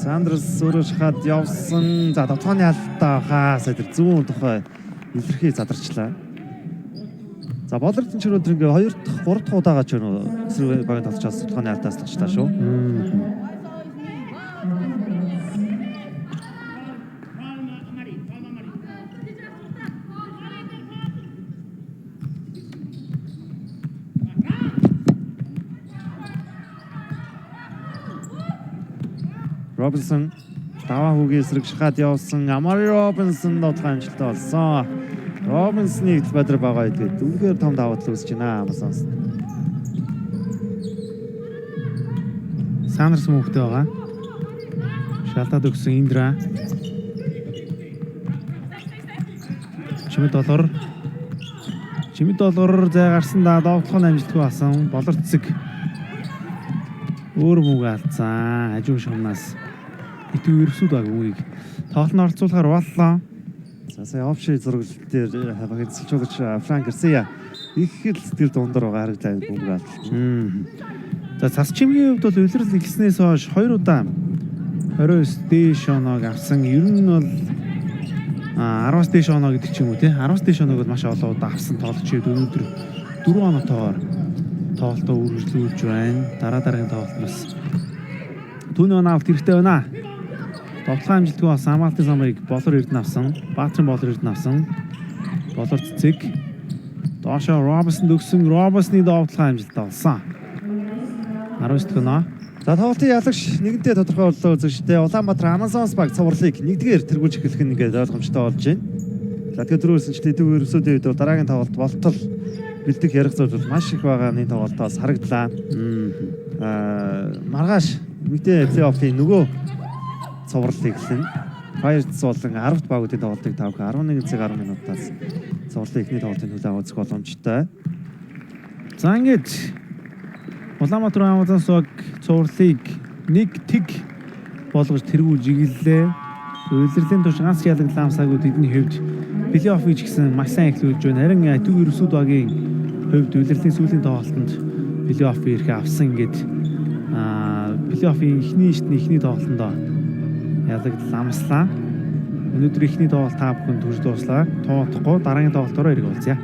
Сандрас өөрөө шахаад явсан. За дотооны алдаа хаас тэр зүүн тухай илэрхий задарчлаа. За болор тэнч өнөөдөр ингээ 2 дахь 3 дахь удаагаа ч эсрэг багийн тоглолчоос дотооны алдаас лагчлаа шүү. Робинсон даваа хүүгийн эсрэг шахаад явсан. Амари Робинсон тоглох амжилттай болсон. Робинсны хэлбэр байгаа гэдгээд үнэхээр том даваа тал үүсэж байна Амазонс. Сандарс мөнгөтэй байгаа. Шалтаад өгсөн Индра. Чимэд долгор зай гарсандаа довтлохын амжилтгүй болсон. Болор цэцэг өөр мөнгө алдсан. Хажуу шумнаас итүү ерөөсүүд баг үүнийг тоглолтод оролцуулахаар боллоо. За сая офши зураг дээр багийн цэлжуулагч Франк Гарсия их хэл сэтгэл дундор байгаа харагдлаа мөнгө алдсан. За Засчимгийн хувьд бол улирал эхлснээс хойш 2 удаа 29 дээш оноог авсан. Ер нь бол 10-аас дээш оноо гэдэг ч юм уу тий. 10-аас дээш оноог бол маш олон удаа авсан тоглогчид өнөөдөр 4 оноотойгоор тоглолтоо үргэлжлүүлж байна. Дараагийн тоглолт бас түүний оноо авалт хэрэгтэй байна. Тоглохын амжилтгүй болсон Амалтын самыг Болор Эрдэнэ авсан. Баатрин Болор Эрдэнэ авсан. Болор цэцэг. Доошо Робинсон өгсөн. Робинсны довтлохын амжилт олсон. 19 гоноо. За тоглолтын ялагч нэгэнтээ тодорхой боллоо үзэгчтэй Улаанбаатар Амазонс баг цувралыг нэгдгээр тэргүүлж эхлэх нь ингээд ойлгомжтой болж байна. За тэгэхээр түрүүсэнчлээ дүүгээр өсөөдөө үед дараагийн тоглолт болтол бэлдэх ярих зүйл бол маш их байгааны тоглолтоос харагдлаа. Маргааш мэдээ плей-оффын нөгөө цувралыг эхлэнэ. Fires болон 10-т багуудын тоглолтыг тавх 11 цаг 10 минутаас цувралын эхний тоглолтын төлөө үзэх боломжтой. За ингээд Улаанбаатар Амазонс баг цувралыг нэг тэг болгож тэргүүлж игэллээ. Улирлын турш ганц ялагдлаа амсаагүй тэдний хувьд плей-офф гэж гисэн маш сайн эхлүүлж байна. Харин Түгээх Ерөөсүүд багийн хувьд улирлын сүүлийн тоглолтод плей-офф ирэх авсан ингээд плей-оффын эхний тоглолтонд ялагдлаа амслаа. Өнөөдөр эхний тоглолт та бүхэн төрж дууслаа. Тоотохгүй дараагийн тоглолтоор ирэх болзъя.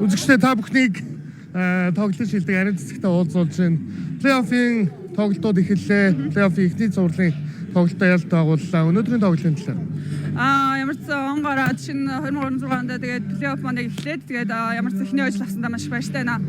Үзэгчдээ та бүхнийг тоглолтын шилдэг ариун цэцэгтэй уулзуулж байна. Плей-оффын тоглолтууд эхэллээ. Плей-оффын эхний цувралын тоглолтоо ялт байгууллаа. Өнөөдрийн тоглолтын талаар. Ямар ч онгороо чинь 2026 онд тэгээд плей-офф маань эхлээд тэгээд ямар ч ихний ажил авсандаа маш баяртай байна.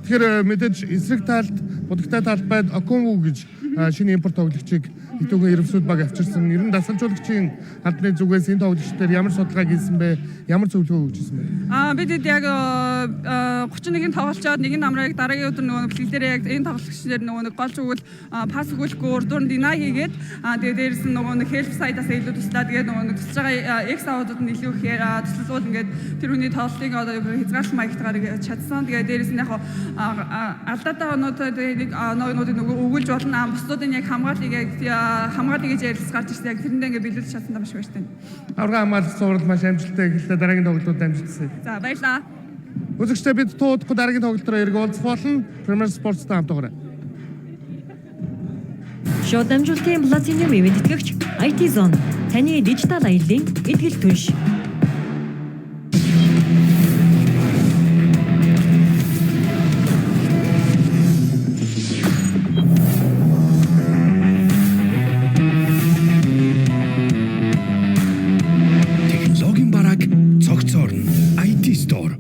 Тэгэхээр мэдээж эсрэг талд будагтай талбайд Оконву гэж шинэ импорт тоглогчийг Итүгэн Ерөөсүүд баг авчирсан. Ер нь дасгалжуулагчийн албаны зүгээс энэ тоглогчдоор ямар судалгаа хийсэн бэ? Ямар зөвлөгөө өгч ирсэн бэ? Бид яг 31-ийн тоглолцоод нэг нь намрыг дараагийн өдөр нөгөө бэлгэлээр яг энэ тоглогчдэр нөгөө гол зүгэл пас өгөхгүй урдуур динай хийгээд тэгээд дээрээс нь нөгөө help side-аас илүү туслаа. Тэгээд нөгөө тусж байгаа X аудууд нь илүү ихээр туслал ингээд тэр хүний тоглолтыг одоо хязгаарлалт маягтайгаар чадсан. Тэгээд дээрээс нь яг алдаатай оноод нөгөө өгүүлж болно. Бусдуудын яг хамгаалыг гэж ярилцж гарч ирсэн. Яг тэрэндээ ингээд биелүүлж чадсандаа маш баяртай. Аврага хамгаалалт цуврал маш амжилттай эхэллээ. Дараагийн тоглолтууд амжилттай. За баярлалаа. Үзэгчдээ бид туудахгүй дараагийн тоглолтоор эрг уулзах болно. Premier Sports-тай хамтаагаарай. Шоу дамжуулалтын Platinum Event тэтгэгч IT Zone таны дижитал аяллаа эдгэл түнш. Технологийн бараг цогцоорно. IT Store.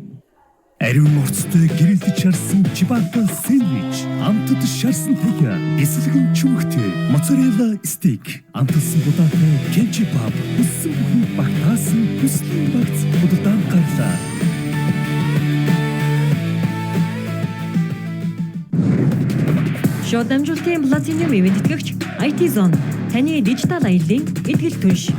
Ариун морцтой гэрэлтэж шарсан чибата сэндвич, амтд шарсан пицца, эслэгэн чүмхтэй моцарелла стейк, амтсан будаатай кенчи пап, өссөн бүхэн багтаасан хүслийн багц будалдан гарлаа. Шоу дамжуулалтын Platinum Event тэтгэгч IT Zone таны дижитал аяллаа эдгэл түнш.